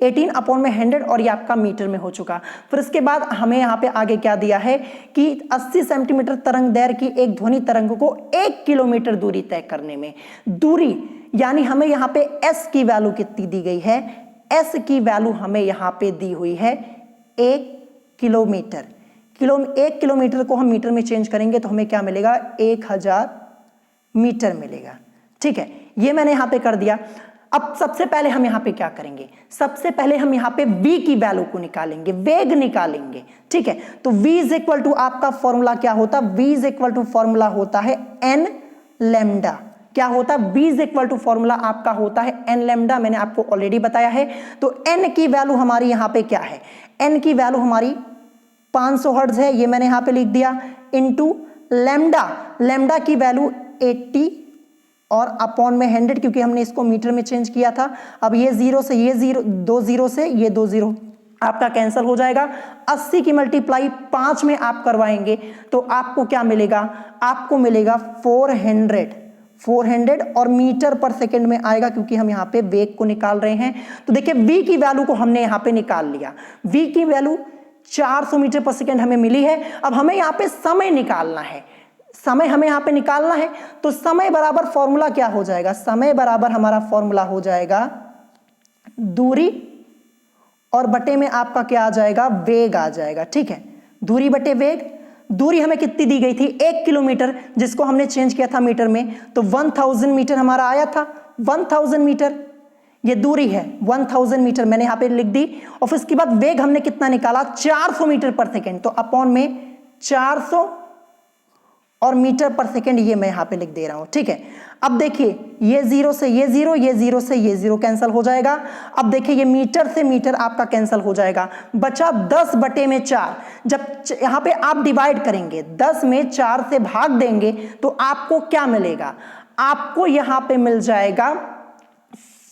18/100 और ये आपका मीटर में हो चुका। फिर इसके बाद हमें यहाँ पे आगे क्या दिया है कि 80 सेंटीमीटर तरंग दैर्घ्य की एक ध्वनि तरंग को 1 किलोमीटर दूरी तय करने में, दूरी यानी हमें यहाँ पे s की वैल्यू कितनी दी गई है, s की वैल्यू हमें यहाँ पे दी हुई है 1 किलोमीटर। 1 किलोमीटर को हम मीटर में चेंज करेंगे तो हमें क्या मिलेगा, 1000 मीटर मिलेगा। ठीक है, ये मैंने यहाँ पे कर दिया। अब सबसे पहले हम यहाँ पे क्या करेंगे, सबसे पहले हम यहाँ पे v की वैल्यू को निकालेंगे, वेग निकालेंगे। ठीक है, तो v इज इक्वल टू आपका फॉर्मूला क्या होता, v is equal to formula होता है n लैम्डा। क्या होता है, v is equal to formula आपका होता है n लैम्डा, मैंने आपको ऑलरेडी बताया है। तो n की वैल्यू हमारी यहाँ पे क्या है, n की वैल्यू हमारी 500 हर्ट्ज है, ये मैंने यहाँ पे लिख दिया, इंटू लैम्डा, लैम्डा की वैल्यू 80 और अपॉन में 100, क्योंकि हमने इसको मीटर में चेंज किया था। अब ये 0 से ये 0, 2 0 से ये 2 0 आपका कैंसिल हो जाएगा। 80 की मल्टीप्लाई 5 में आप करवाएंगे तो आपको क्या मिलेगा, आपको मिलेगा 400 और मीटर पर सेकंड में आएगा, क्योंकि हम यहाँ पे वेग को निकाल रहे हैं। तो देखिए v की वैल्यू को हमने यहाँ पे निकाल लिया। v की वैल्यू 400 मीटर पर सेकंड हमें मिली है। अब हमें यहाँ पे समय निकालना है, समय हमें यहाँ पे निकालना है। तो समय बराबर फॉर्मूला क्या हो जाएगा, समय बराबर हमारा फॉर्मूला हो जाएगा दूरी और बटे में आपका क्या आ जाएगा, वेग आ जाएगा। ठीक है, दूरी बटे वेग। दूरी हमें कितनी दी गई थी, 1 किलोमीटर, जिसको हमने चेंज किया था मीटर में, तो 1000 मीटर हमारा आया था। 1000 मीटर ये दूरी है, 1000 मीटर मैंने यहां पे लिख दी। और फिर उसके बाद वेग हमने कितना निकाला, 400 मीटर पर सेकेंड, तो अपॉन में 400 और मीटर पर सेकेंड ये मैं यहां पे लिख दे रहा हूं। ठीक है, अब देखिए ये 0 से ये 0, ये 0 से ये 0 कैंसिल हो जाएगा। अब देखिए ये मीटर से मीटर आपका कैंसिल हो जाएगा, बचा 10 बटे में 4। जब यहां पे आप डिवाइड करेंगे, 10 में 4 से भाग देंगे तो आपको क्या मिलेगा, आपको यहां पे मिल जाएगा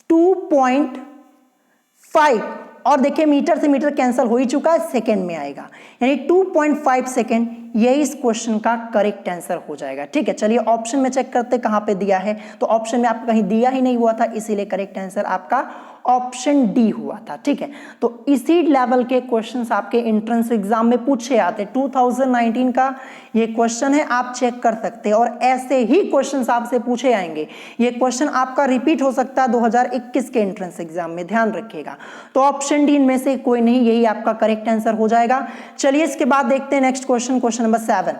2.5। और देखिए मीटर से मीटर कैंसिल हो ही चुका है, सेकेंड में आएगा, यानी 2.5 सेकेंड। यही इस क्वेश्चन का करेक्ट आंसर हो जाएगा। ठीक है, चलिए ऑप्शन में चेक करते कहां पे दिया है। तो ऑप्शन में आपको कहीं दिया ही नहीं हुआ था, इसीलिए करेक्ट आंसर आपका ऑप्शन डी हुआ था। ठीक है, तो इसी लेवल के क्वेश्चंस आपके एंट्रेंस एग्जाम में पूछे आते। 2019 का ये क्वेश्चन है, आप चेक कर सकते हैं। और ऐसे ही क्वेश्चंस आपसे पूछे आएंगे। ये क्वेश्चन आपका रिपीट हो सकता है 2021 के एंट्रेंस एग्जाम में, ध्यान रखिएगा। तो ऑप्शन डी इनमें से कोई नहीं, यही आपका करेक्ट आंसर हो जाएगा। चलिए इसके बाद देखते हैं next question, question number 7।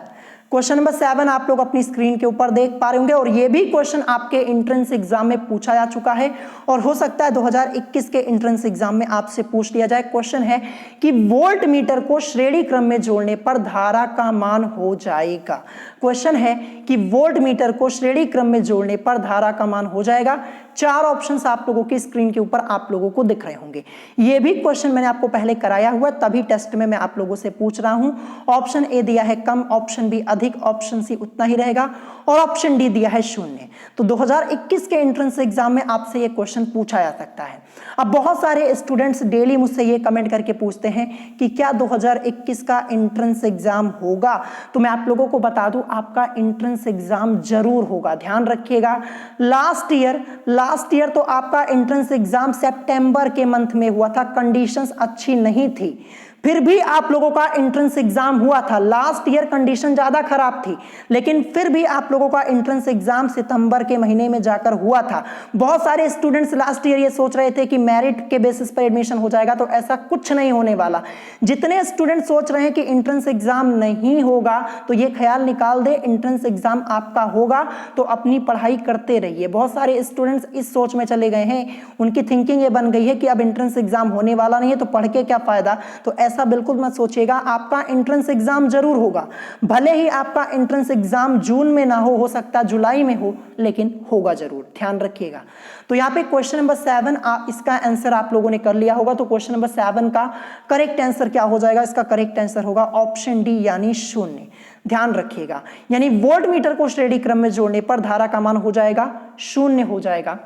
Question number 7 आप लोग अपनी स्क्रीन के ऊपर देख पा रहे होंगे। और ये भी क्वेश्चन आपके एंट्रेंस एग्जाम में पूछा जा चुका है और हो सकता है 2021 के एंट्रेंस एग्जाम में आपसे पूछ लिया जाए। क्वेश्चन है कि वोल्ट मीटर को श्रेणी क्रम में जोड़ने पर धारा का मान हो जाएगा। क्वेश्चन है कि वोल्ट मीटर को श्रेणी क्रम में जोड़ने पर धारा का मान हो जाएगा। 4 ऑप्शंस आप लोगों की स्क्रीन के ऊपर आप लोगों को दिख रहे होंगे। ये भी क्वेश्चन मैंने आपको पहले कराया हुआ, तभी टेस्ट में मैं आप लोगों से पूछ रहा हूं। ऑप्शन ए दिया है कम, ऑप्शन बी अधिक, ऑप्शन सी उतना ही रहेगा और ऑप्शन डी दिया है 0। तो 2021 के एंट्रेंस एग्जाम में आपसे ये क्वेश्चन पूछा जा सकता है। अब बहुत सारे स्टूडेंट्स डेली मुझसे ये कमेंट करके पूछते हैं कि क्या 2021 का एंट्रेंस एग्जाम होगा। तो मैं आप लोगों को बता दूं, आपका एंट्रेंस एग्जाम जरूर होगा, ध्यान रखिएगा। लास्ट ईयर तो आपका एंट्रेंस एग्जाम सितंबर के मंथ में हुआ था, कंडीशंस अच्छी नहीं थी, फिर भी आप लोगों का एंट्रेंस एग्जाम हुआ था। लास्ट ईयर कंडीशन ज्यादा खराब थी, लेकिन फिर भी आप लोगों का एंट्रेंस एग्जाम सितंबर के महीने में जाकर हुआ था। बहुत सारे स्टूडेंट्स लास्ट ईयर ये सोच रहे थे कि मेरिट के बेसिस पर एडमिशन हो जाएगा, तो ऐसा कुछ नहीं होने वाला। जितने स्टूडेंट सोच रहे हैं कि एंट्रेंस एग्जाम नहीं होगा, तो ये ख्याल निकाल दे, एंट्रेंस एग्जाम आपका होगा। तो अपनी पढ़ाई करते रहिए। बहुत सारे स्टूडेंट्स इस सोच में चले गए हैं, उनकी थिंकिंग ये बन गई है कि अब एंट्रेंस एग्जाम होने वाला नहीं है, तो पढ़ के क्या फायदा। तो ऐसा बिल्कुल मत सोचिएगा, आपका एंट्रेंस एग्जाम जरूर होगा। भले ही आपका एंट्रेंस एग्जाम जून में ना हो सकता है जुलाई में हो, लेकिन होगा जरूर, ध्यान रखिएगा। तो यहाँ पे क्वेश्चन नंबर 7 इसका आंसर आप लोगों ने कर लिया होगा। तो क्वेश्चन नंबर 7 का करेक्ट आंसर क्या हो जाएगा, इसका करेक्ट आंसर होगा ऑप्शन डी यानी 0। ध्यान रखिएगा, यानी वोल्ट मीटर को श्रेणी क्रम में जोड़ने पर धारा का मान हो जाएगा 0 हो जाएगा।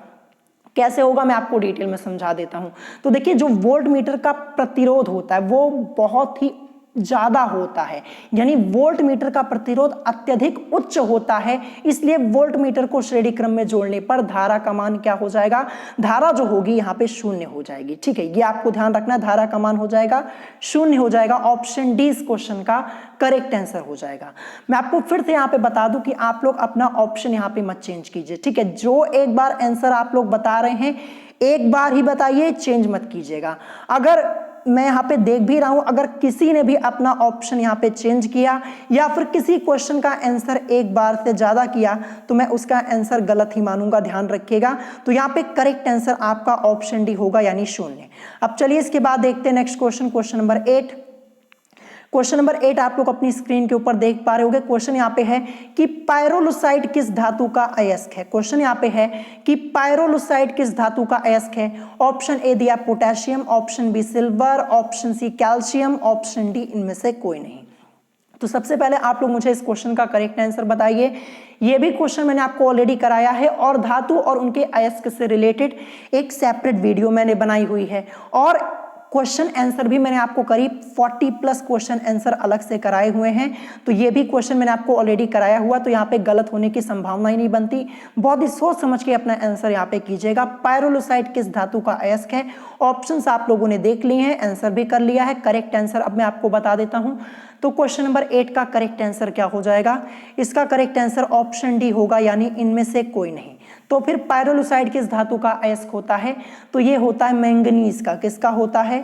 कैसे होगा मैं आपको डिटेल में समझा देता हूं। तो देखिए, जो वोल्ट मीटर का प्रतिरोध होता है वो बहुत ही ज्यादा होता है, यानी वोल्ट मीटर का प्रतिरोध अत्यधिक उच्च होता है, इसलिए वोल्ट मीटर को श्रेणी क्रम में जोड़ने पर धारा का मान क्या हो जाएगा, धारा जो होगी यहाँ पे 0 हो जाएगी। ठीक है, ये आपको ध्यान रखना, धारा का मान हो जाएगा 0 हो जाएगा। ऑप्शन डी इस क्वेश्चन का करेक्ट आंसर हो जाएगा। मैं आपको फिर से यहाँ पे बता दूं कि आप लोग अपना ऑप्शन यहाँ पे मत चेंज कीजिए। ठीक है, जो एक बार आंसर आप लोग बता रहे हैं एक बार ही बताइए, चेंज मत कीजिएगा। अगर मैं यहाँ पे देख भी रहा हूं, अगर किसी ने भी अपना ऑप्शन यहाँ पे चेंज किया या फिर किसी क्वेश्चन का आंसर एक बार से ज्यादा किया, तो मैं उसका आंसर गलत ही मानूंगा, ध्यान रखिएगा। तो यहाँ पे करेक्ट आंसर आपका ऑप्शन डी होगा, यानी 0। अब चलिए इसके बाद देखते हैं next question, question number 8। Question number 8 आप लोग अपनी स्क्रीन के ऊपर देख पा रहे होंगे। क्वेश्चन यहाँ पे है कि पायरोलुसाइड किस धातु का अयस्क है। क्वेश्चन यहाँ पे है कि पायरोलुसाइड किस धातु का अयस्क है। ऑप्शन ए दिया potassium, option B silver, option C calcium, option D इनमें से कोई नहीं। तो सबसे पहले आप लोग मुझे इस क्वेश्चन का करेक्ट आंसर बताइए। ये भी क्वेश्चन मैंने आपको ऑलरेडी कराया है, और धातु और उनके अयस्क से रिलेटेड एक सेपरेट वीडियो मैंने बनाई हुई है, और क्वेश्चन आंसर भी मैंने आपको करीब 40+ क्वेश्चन आंसर अलग से कराए हुए हैं। तो ये भी क्वेश्चन मैंने आपको ऑलरेडी कराया हुआ, तो यहाँ पे गलत होने की संभावना ही नहीं बनती। बहुत ही सोच समझ के अपना आंसर यहाँ पे कीजिएगा। पायरोलुसाइट किस धातु का अयस्क है? ऑप्शंस आप लोगों ने देख लिए हैं, आंसर भी कर लिया है। करेक्ट आंसर अब मैं आपको बता देता हूं। तो क्वेश्चन नंबर 8 का करेक्ट आंसर क्या हो जाएगा? इसका करेक्ट आंसर ऑप्शन डी होगा, यानी इनमें से कोई नहीं। तो फिर पायरोलुसाइट किस धातु का अयस्क होता है? तो ये होता है मैंगनीज का। किसका होता है?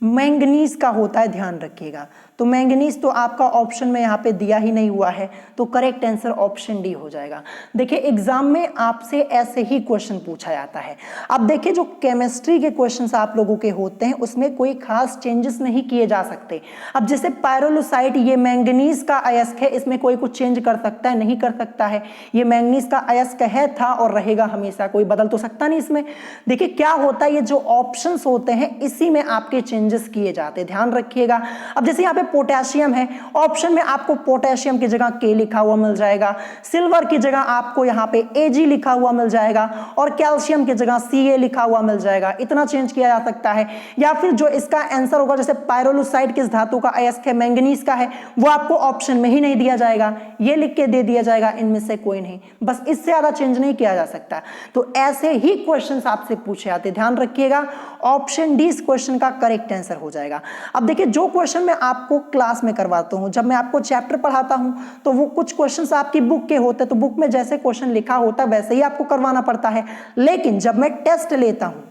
मैंगनीज का होता है, ध्यान रखिएगा। तो मैंगनीज तो आपका ऑप्शन में यहाँ पे दिया ही नहीं हुआ है, तो करेक्ट आंसर ऑप्शन डी हो जाएगा। देखिए एग्जाम में आपसे ऐसे ही क्वेश्चन पूछा जाता है। अब देखिए जो केमिस्ट्री के क्वेश्चंस आप लोगों के होते हैं उसमें कोई खास चेंजेस नहीं किए जा सकते। अब जैसे पायरोलुसाइट ये मैंगनीज का अयस्क है, इसमें कोई कुछ चेंज कर सकता है? नहीं कर सकता है। ये मैंगनीज का अयस्क है, था और रहेगा हमेशा, कोई बदल तो सकता नहीं इसमें। देखिए क्या होता है, ये जो ऑप्शंस होते हैं इसी में आपके चेंजेस किए जाते हैं, ध्यान रखिएगा। अब जैसे यहाँ पे पोटेशियम है, ऑप्शन में आपको पोटेशियम की जगह के लिखा हुआ मिल जाएगा, सिल्वर की जगह आपको यहाँ पे एजी लिखा हुआ मिल जाएगा, और कैल्शियम की जगह सी लिखा हुआ मिल जाएगा। इतना चेंज किया जा सकता है। या फिर जो इसका आंसर होगा, जैसे पायरोलुसाइट किस धातु का अयस्क है, मैंगनीज का है, वो आपको ऑप्शन में ही नहीं दिया जाएगा, ये लिख के दे दिया जाएगा, इनमें से कोई नहीं। बस इससे ज्यादा चेंज नहीं किया जा सकता। तो ऐसे ही क्वेश्चन आपसे पूछे जाते, ध्यान रखिएगा। ऑप्शन डी इस क्वेश्चन का करेक्ट आंसर हो जाएगा। अब देखिए जो क्वेश्चन मैं आपको क्लास में करवाता हूं, जब मैं आपको चैप्टर पढ़ाता हूं, तो वो कुछ क्वेश्चंस आपकी बुक के होते हैं, तो बुक में जैसे क्वेश्चन लिखा होता है वैसे ही आपको करवाना पड़ता है। लेकिन जब मैं टेस्ट लेता हूं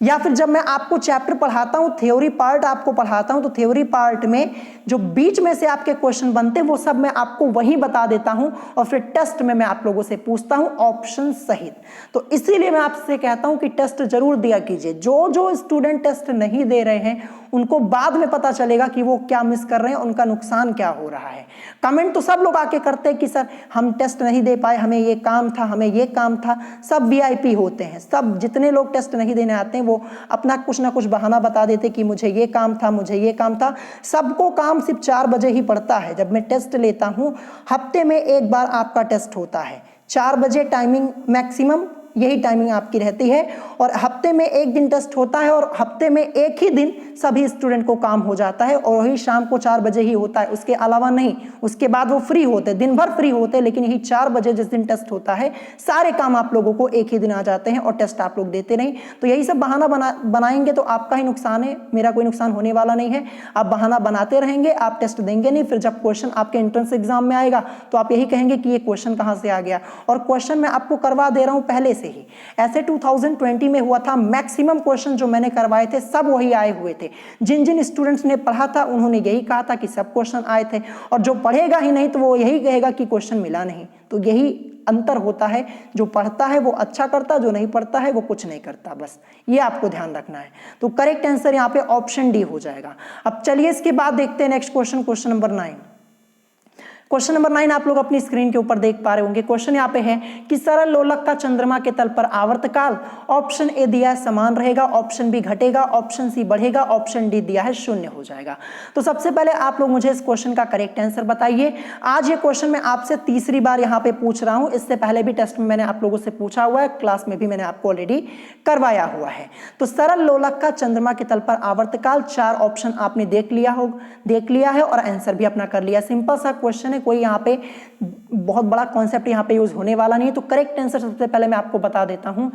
या फिर जब मैं आपको चैप्टर पढ़ाता हूं, थ्योरी पार्ट आपको पढ़ाता हूं, तो थ्योरी पार्ट में जो बीच में से आपके क्वेश्चन बनते हैं वो सब मैं आपको वहीं बता देता हूं, और फिर टेस्ट में मैं आप लोगों से पूछता हूं ऑप्शन सहित। तो इसीलिए मैं आपसे कहता हूं कि टेस्ट जरूर दिया कीजिए। जो स्टूडेंट टेस्ट नहीं दे रहे हैं उनको बाद में पता चलेगा कि वो क्या मिस कर रहे हैं, उनका नुकसान क्या हो रहा है। कमेंट तो सब लोग आके करते हैं कि सर हम टेस्ट नहीं दे पाए, हमें ये काम था, हमें ये काम था। सब वीआईपी होते हैं, सब जितने लोग टेस्ट नहीं देने आते हैं वो अपना कुछ ना कुछ बहाना बता देते कि मुझे ये काम था, मुझे ये काम था। सबको काम सिर्फ 4 बजे ही पड़ता है। जब मैं टेस्ट लेता हूँ, हफ्ते में एक बार आपका टेस्ट होता है, 4 बजे टाइमिंग मैक्सिमम, यही टाइमिंग आपकी रहती है। और हफ्ते में एक दिन टेस्ट होता है, और हफ्ते में एक ही दिन सभी स्टूडेंट को काम हो जाता है, और वही शाम को 4 बजे ही होता है, उसके अलावा नहीं। उसके बाद वो फ्री होते, दिन भर फ्री होते, लेकिन यही 4 बजे जिस दिन टेस्ट होता है सारे काम आप लोगों को एक ही दिन आ जाते हैं, और टेस्ट आप लोग देते नहीं। तो यही सब बहाना बनाएंगे तो आपका ही नुकसान है, मेरा कोई नुकसान होने वाला नहीं है। आप बहाना बनाते रहेंगे, आप टेस्ट देंगे नहीं, फिर जब क्वेश्चन आपके एंट्रेंस एग्जाम में आएगा तो आप यही कहेंगे कि ये क्वेश्चन कहाँ से आ गया। और क्वेश्चन मैं आपको करवा दे रहा हूँ पहले से ही। ऐसे 2020 में हुआ था, मैक्सिमम क्वेश्चन जो मैंने करवाए थे सब वही आए हुए थे। जिन जिन स्टूडेंट्स ने पढ़ा था उन्होंने यही कहा था कि सब क्वेश्चन आए थे, और जो पढ़ेगा ही नहीं तो वो यही कहेगा कि क्वेश्चन मिला नहीं। तो यही अंतर होता है, जो पढ़ता है वो अच्छा करता, जो नहीं पढ़ता है वो कुछ नहीं करता। बस ये आपको ध्यान रखना है। तो करेक्ट आंसर यहाँ पे ऑप्शन डी हो जाएगा। अब चलिए इसके बाद देखते हैं next question, question number 9। Question number 9 आप लोग अपनी स्क्रीन के ऊपर देख पा रहे होंगे। क्वेश्चन यहाँ पे है कि सरल लोलक का चंद्रमा के तल पर आवर्तकाल, ऑप्शन ए दिया है समान रहेगा, ऑप्शन बी घटेगा, ऑप्शन सी बढ़ेगा, ऑप्शन डी दिया है 0 हो जाएगा। तो सबसे पहले आप लोग मुझे इस क्वेश्चन का करेक्ट आंसर बताइए। आज ये क्वेश्चन मैं आपसे तीसरी बार यहाँ पे पूछ रहा हूँ। इससे पहले भी टेस्ट में मैंने आप लोगों से पूछा हुआ है, क्लास में भी मैंने आपको ऑलरेडी करवाया हुआ है। तो सरल लोलक का चंद्रमा के तल पर आवर्तकाल, 4 ऑप्शन आपने देख लिया है और आंसर भी अपना कर लिया। सिंपल सा क्वेश्चन है, कोई यहाँ पे बहुत बड़ा कॉन्सेप्ट यहाँ पे यूज होने वाला नहीं है। तो करेक्ट आंसर सबसे पहले मैं आपको बता देता हूं।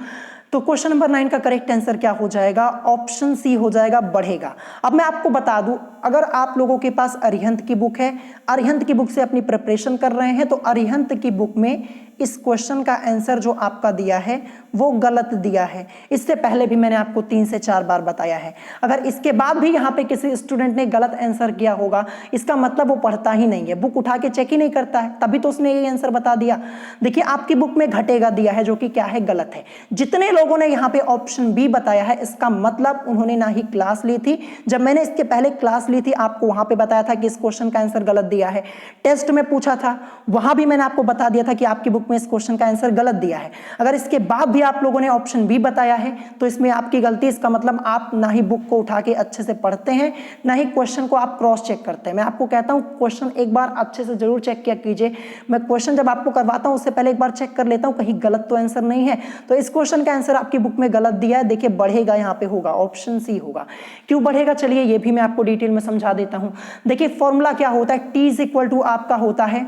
तो क्वेश्चन नंबर 9 का करेक्ट आंसर क्या हो जाएगा? ऑप्शन सी हो जाएगा, बढ़ेगा। अब मैं आपको बता दूं, अगर आप लोगों के पास अरिहंत की बुक है, अरिहंत की बुक से अपनी प्रिपरेशन कर रहे हैं, तो अरिहंत की बुक में इस क्वेश्चन का आंसर जो आपका दिया है वो गलत दिया है। इससे पहले भी मैंने आपको 3 से 4 बार बताया है। अगर इसके बाद भी यहाँ पे किसी स्टूडेंट ने गलत आंसर किया होगा, इसका मतलब वो पढ़ता ही नहीं है, बुक उठा के चेक ही नहीं करता है, तभी तो उसने ये आंसर बता दिया। देखिए आपकी बुक में घटेगा दिया है, जो कि क्या है, गलत है। जितने लोगों ने यहाँ पे ऑप्शन बी बताया है, इसका मतलब उन्होंने ना ही क्लास ली थी। जब मैंने इसके पहले क्लास ली थी, आपको वहां पे बताया था कि इस क्वेश्चन का आंसर गलत दिया है। टेस्ट में पूछा था, वहां भी मैंने आपको बता दिया था कि आपकी बुक बुक में इस क्वेश्चन का आंसर गलत दिया है। अगर इसके बाद भी आप लोगों ने ऑप्शन बी बताया है तो इसमें आपकी गलती, इसका मतलब आप ना ही बुक को उठा के अच्छे से पढ़ते हैं, ना ही क्वेश्चन को आप क्रॉस चेक करते हैं। मैं आपको कहता हूं क्वेश्चन एक बार अच्छे से जरूर चेक किया कीजिए। मैं क्वेश्चन जब आपको करवाता हूं उससे पहले एक बार चेक कर लेता हूं कहीं गलत तो आंसर नहीं है। तो इस क्वेश्चन का आंसर आपकी बुक में गलत दिया है। देखिए बढ़ेगा यहाँ पे होगा, ऑप्शन सी होगा। क्यों बढ़ेगा चलिए ये भी मैं आपको डिटेल में समझा देता हूं। देखिए फॉर्मूला क्या होता है, टी इज इक्वल टू आपका होता है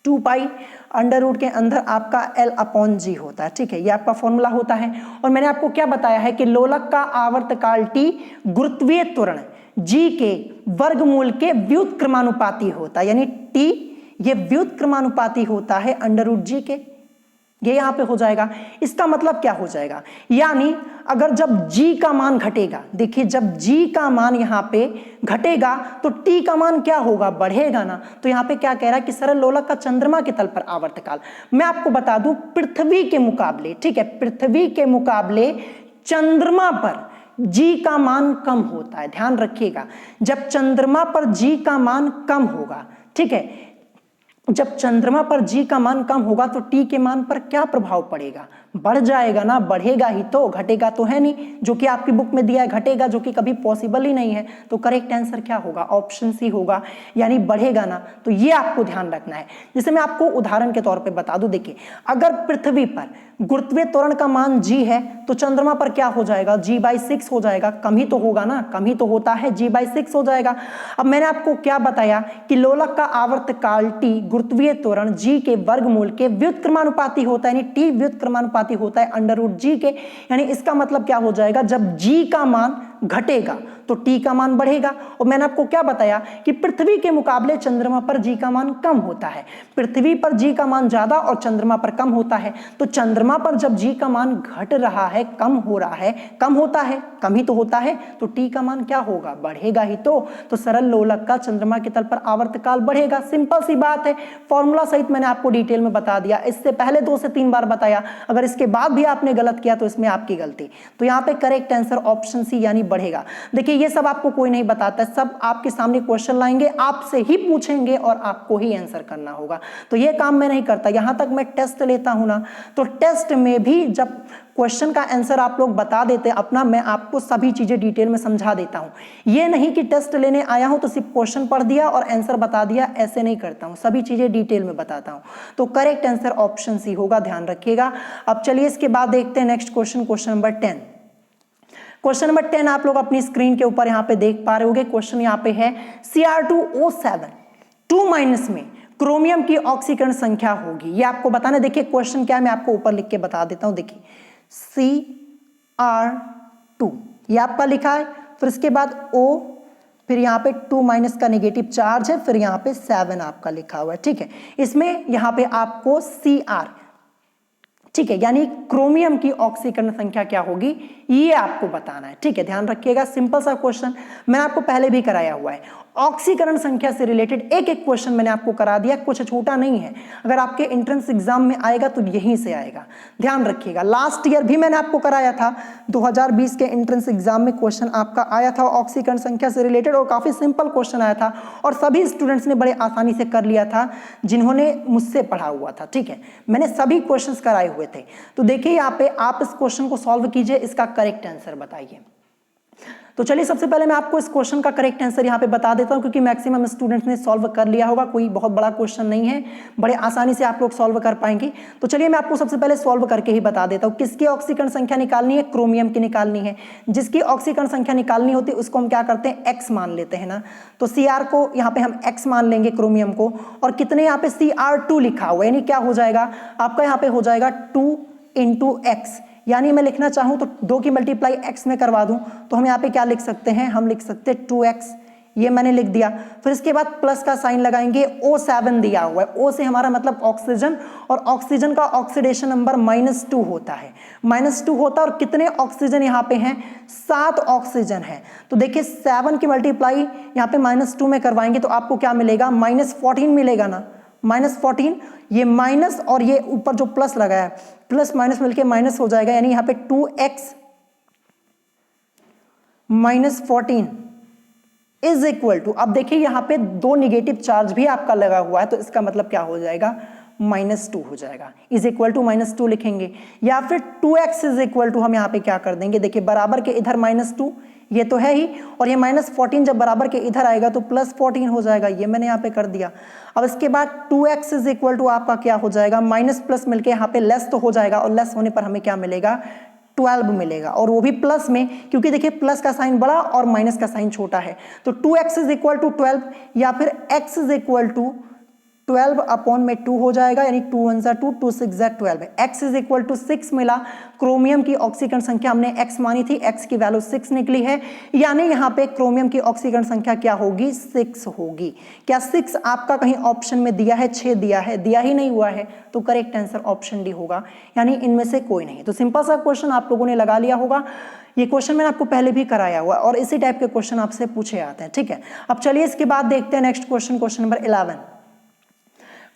2 पाई अंडर रूट के अंदर आपका L अपॉन जी होता है। ठीक है, ये आपका फॉर्मूला होता है। और मैंने आपको क्या बताया है कि लोलक का आवर्तकाल T गुरुत्वीय त्वरण G के वर्गमूल के व्युत्क्रमानुपाती होता है, यानी T ये व्युत्क्रमानुपाती होता है अंडर रूट जी के। ये यहां पे हो जाएगा। इसका मतलब क्या हो जाएगा, यानी अगर जब g का मान घटेगा, देखिए जब g का मान यहां पे घटेगा तो t का मान क्या होगा, बढ़ेगा ना। तो यहां पे क्या कह रहा है कि सरल लोलक का चंद्रमा के तल पर आवर्तकाल, मैं आपको बता दूं पृथ्वी के मुकाबले, ठीक है, पृथ्वी के मुकाबले चंद्रमा पर g का मान कम होता है। ध्यान रखिएगा, जब चंद्रमा पर g का मान कम होगा, ठीक है, जब चंद्रमा पर g का मान कम होगा तो t के मान पर क्या प्रभाव पड़ेगा, बढ़ जाएगा ना, बढ़ेगा ही तो, घटेगा तो है नहीं, जो कि आपकी बुक में दिया है घटेगा, जो कि कभी पॉसिबल ही नहीं है। तो करेक्ट आंसर क्या होगा, ऑप्शन सी होगा, यानी बढ़ेगा ना। तो ये आपको ध्यान रखना है। जैसे मैं आपको उदाहरण के तौर पे बता दूं, देखिए अगर पृथ्वी पर गुरुत्वीय त्वरण का मान g है तो चंद्रमा पर क्या हो जाएगा, g/6 हो जाएगा, कम ही तो होगा ना, कम ही तो होता है, g/6 हो जाएगा। अब मैंने आपको क्या बताया कि लोलक का आवर्तकाल t गुरुत्वीय त्वरण g के वर्गमूल के व्युत्क्रमानुपाती होता है, यानी t व्युत्क्रमानुपाती होता है अंडर रूट g के। यानी इसका मतलब क्या हो जाएगा, जब g का मान घटेगा तो t का मान बढ़ेगा। और मैंने आपको क्या बताया कि पृथ्वी के मुकाबले चंद्रमा पर g का मान कम होता है, पृथ्वी पर g का मान ज्यादा और चंद्रमा पर कम होता है। तो चंद्रमा पर जब g का मान घट रहा है, कम हो रहा है, कम होता है, कम ही तो होता है, तो t का मान क्या होगा, बढ़ेगा ही तो सरल लोलक का चंद्रमा के तल पर आवर्तकाल बढ़ेगा। सिंपल सी बात है, फॉर्मूला सहित मैंने आपको डिटेल में बता दिया, इससे पहले 2 से 3 बार बताया। अगर इसके बाद भी आपने गलत किया तो इसमें आपकी गलती। तो यहाँ पे करेक्ट आंसर ऑप्शन सी यानी बढ़ेगा। देखिए ये सब आपको कोई नहीं बताता, सब आपके सामने क्वेश्चन लाएंगे, आपसे ही पूछेंगे और आपको ही आंसर करना होगा। तो ये काम मैं नहीं करता। यहां तक मैं टेस्ट लेता हूं ना, तो टेस्ट में भी जब क्वेश्चन का आंसर आप लोग बता देते अपना, मैं आपको सभी चीजें डिटेल में समझा देता हूं। ये नहीं कि टेस्ट लेने आया हूं तो सिर्फ क्वेश्चन पढ़ दिया और आंसर बता दिया, ऐसे नहीं करता हूं, सभी चीजें डिटेल में बताता हूं। तो करेक्ट आंसर ऑप्शन सी होगा, ध्यान रखिएगा। अब चलिए इसके बाद देखते हैं next question, question number 10। Question number 10 आप लोग अपनी स्क्रीन के ऊपर यहां पे देख पा रहे होंगे। क्वेश्चन यहां पे है Cr2O7 2- में क्रोमियम की ऑक्सीकरण संख्या होगी, ये आपको बताना। देखिए क्वेश्चन क्या है, मैं आपको ऊपर लिख के बता देता हूं। देखिए Cr2 ये आपका लिखा है, फिर इसके बाद O, फिर यहाँ पे 2- का नेगेटिव चार्ज है, फिर यहाँ पे 7 आपका लिखा हुआ है। ठीक है, इसमें यहाँ पे आपको Cr, ठीक है, यानी क्रोमियम की ऑक्सीकरण संख्या क्या होगी ये आपको बताना है। ठीक है, ध्यान रखिएगा, सिंपल सा क्वेश्चन मैंने आपको पहले भी कराया हुआ है। ऑक्सीकरण संख्या से रिलेटेड एक एक क्वेश्चन मैंने आपको करा दिया, कुछ छोटा नहीं है। अगर आपके एंट्रेंस एग्जाम में आएगा तो यहीं से आएगा, ध्यान रखिएगा। लास्ट ईयर भी मैंने आपको कराया था, 2020 के एंट्रेंस एग्जाम में क्वेश्चन आपका आया था ऑक्सीकरण संख्या से रिलेटेड, और काफी सिंपल क्वेश्चन आया था और सभी स्टूडेंट्स ने बड़े आसानी से कर लिया था जिन्होंने मुझसे पढ़ा हुआ था। ठीक है, मैंने सभी क्वेश्चन कराए हुए थे। तो देखिए यहाँ पे आप इस क्वेश्चन को सॉल्व कीजिए, इसका करेक्ट आंसर बताइए। तो चलिए सबसे पहले मैं आपको इस क्वेश्चन का करेक्ट आंसर यहाँ पे बता देता हूँ, क्योंकि मैक्सिमम स्टूडेंट्स ने सॉल्व कर लिया होगा, कोई बहुत बड़ा क्वेश्चन नहीं है, बड़े आसानी से आप लोग सॉल्व कर पाएंगे। तो चलिए मैं आपको सबसे पहले सॉल्व करके ही बता देता हूँ। किसकी ऑक्सीकरण संख्या निकालनी है, क्रोमियम की निकालनी है। जिसकी ऑक्सीकरण संख्या निकालनी होती है उसको हम क्या करते हैं, एक्स मान लेते हैं ना। तो Cr को यहाँ पे हम एक्स मान लेंगे, क्रोमियम को, और कितने यहाँ पे Cr2 लिखा हुआ है, यानी क्या हो जाएगा आपका यहाँ पे हो जाएगा 2 × x, यानी मैं लिखना चाहूं तो 2 की मल्टीप्लाई x में करवा दूं तो हम यहाँ पे क्या लिख सकते हैं, हम लिख सकते हैं 2x, ये मैंने लिख दिया। फिर इसके बाद प्लस का साइन लगाएंगे, O7 दिया हुआ है, O से हमारा मतलब ऑक्सीजन, और ऑक्सीजन का ऑक्सीडेशन नंबर -2 होता है, -2 होता है। और कितने ऑक्सीजन यहाँ पे हैं, 7 ऑक्सीजन है। तो देखिए 7 की मल्टीप्लाई यहाँ पे -2 में करवाएंगे तो आपको क्या मिलेगा, -14 मिलेगा ना, -14, ये माइनस और ये ऊपर जो प्लस लगाया है, प्लस माइनस मिलके माइनस हो जाएगा, यानी यहाँ पे 2x - 14 = अब देखिए यहाँ पे 2 निगेटिव चार्ज भी आपका लगा हुआ है, तो इसका मतलब क्या हो जाएगा, -2 हो जाएगा, इज इक्वल टू -2 लिखेंगे, या फिर 2x इज इक्वल टू हम यहाँ पे क्या कर देंगे, देखिए बराबर के इधर -2 ये तो है ही, और ये -14 जब बराबर के इधर आएगा तो +14 हो जाएगा, ये मैंने यहाँ पे कर दिया। अब इसके बाद 2x इज इक्वल टू आपका क्या हो जाएगा, माइनस प्लस मिलके यहाँ पे लेस तो हो जाएगा, और लेस होने पर हमें क्या मिलेगा, 12 मिलेगा, और वो भी प्लस में, क्योंकि देखिए प्लस का साइन बड़ा और माइनस का साइन छोटा है। तो 2x इज इक्वल टू 12, या फिर x is equal to 12 upon में 2 हो जाएगा, यानी 2 1 जा 2, 2 6 जा 12। x इज इक्वल टू 6 मिला, क्रोमियम की ऑक्सीकरण संख्या हमने x मानी थी, x की वैल्यू 6 निकली है, यानी यहाँ पे क्रोमियम की ऑक्सीकरण संख्या क्या होगी, 6 होगी। क्या 6 आपका कहीं ऑप्शन में दिया है, 6 दिया है, दिया ही नहीं हुआ है, तो करेक्ट आंसर ऑप्शन डी होगा, यानी इनमें से कोई नहीं। तो सिंपल सा क्वेश्चन आप लोगों ने लगा लिया होगा, ये क्वेश्चन मैंने आपको पहले भी कराया हुआ और इसी टाइप के क्वेश्चन आपसे पूछे आते हैं, ठीक है। अब चलिए इसके बाद देखते हैं next question, question number 11।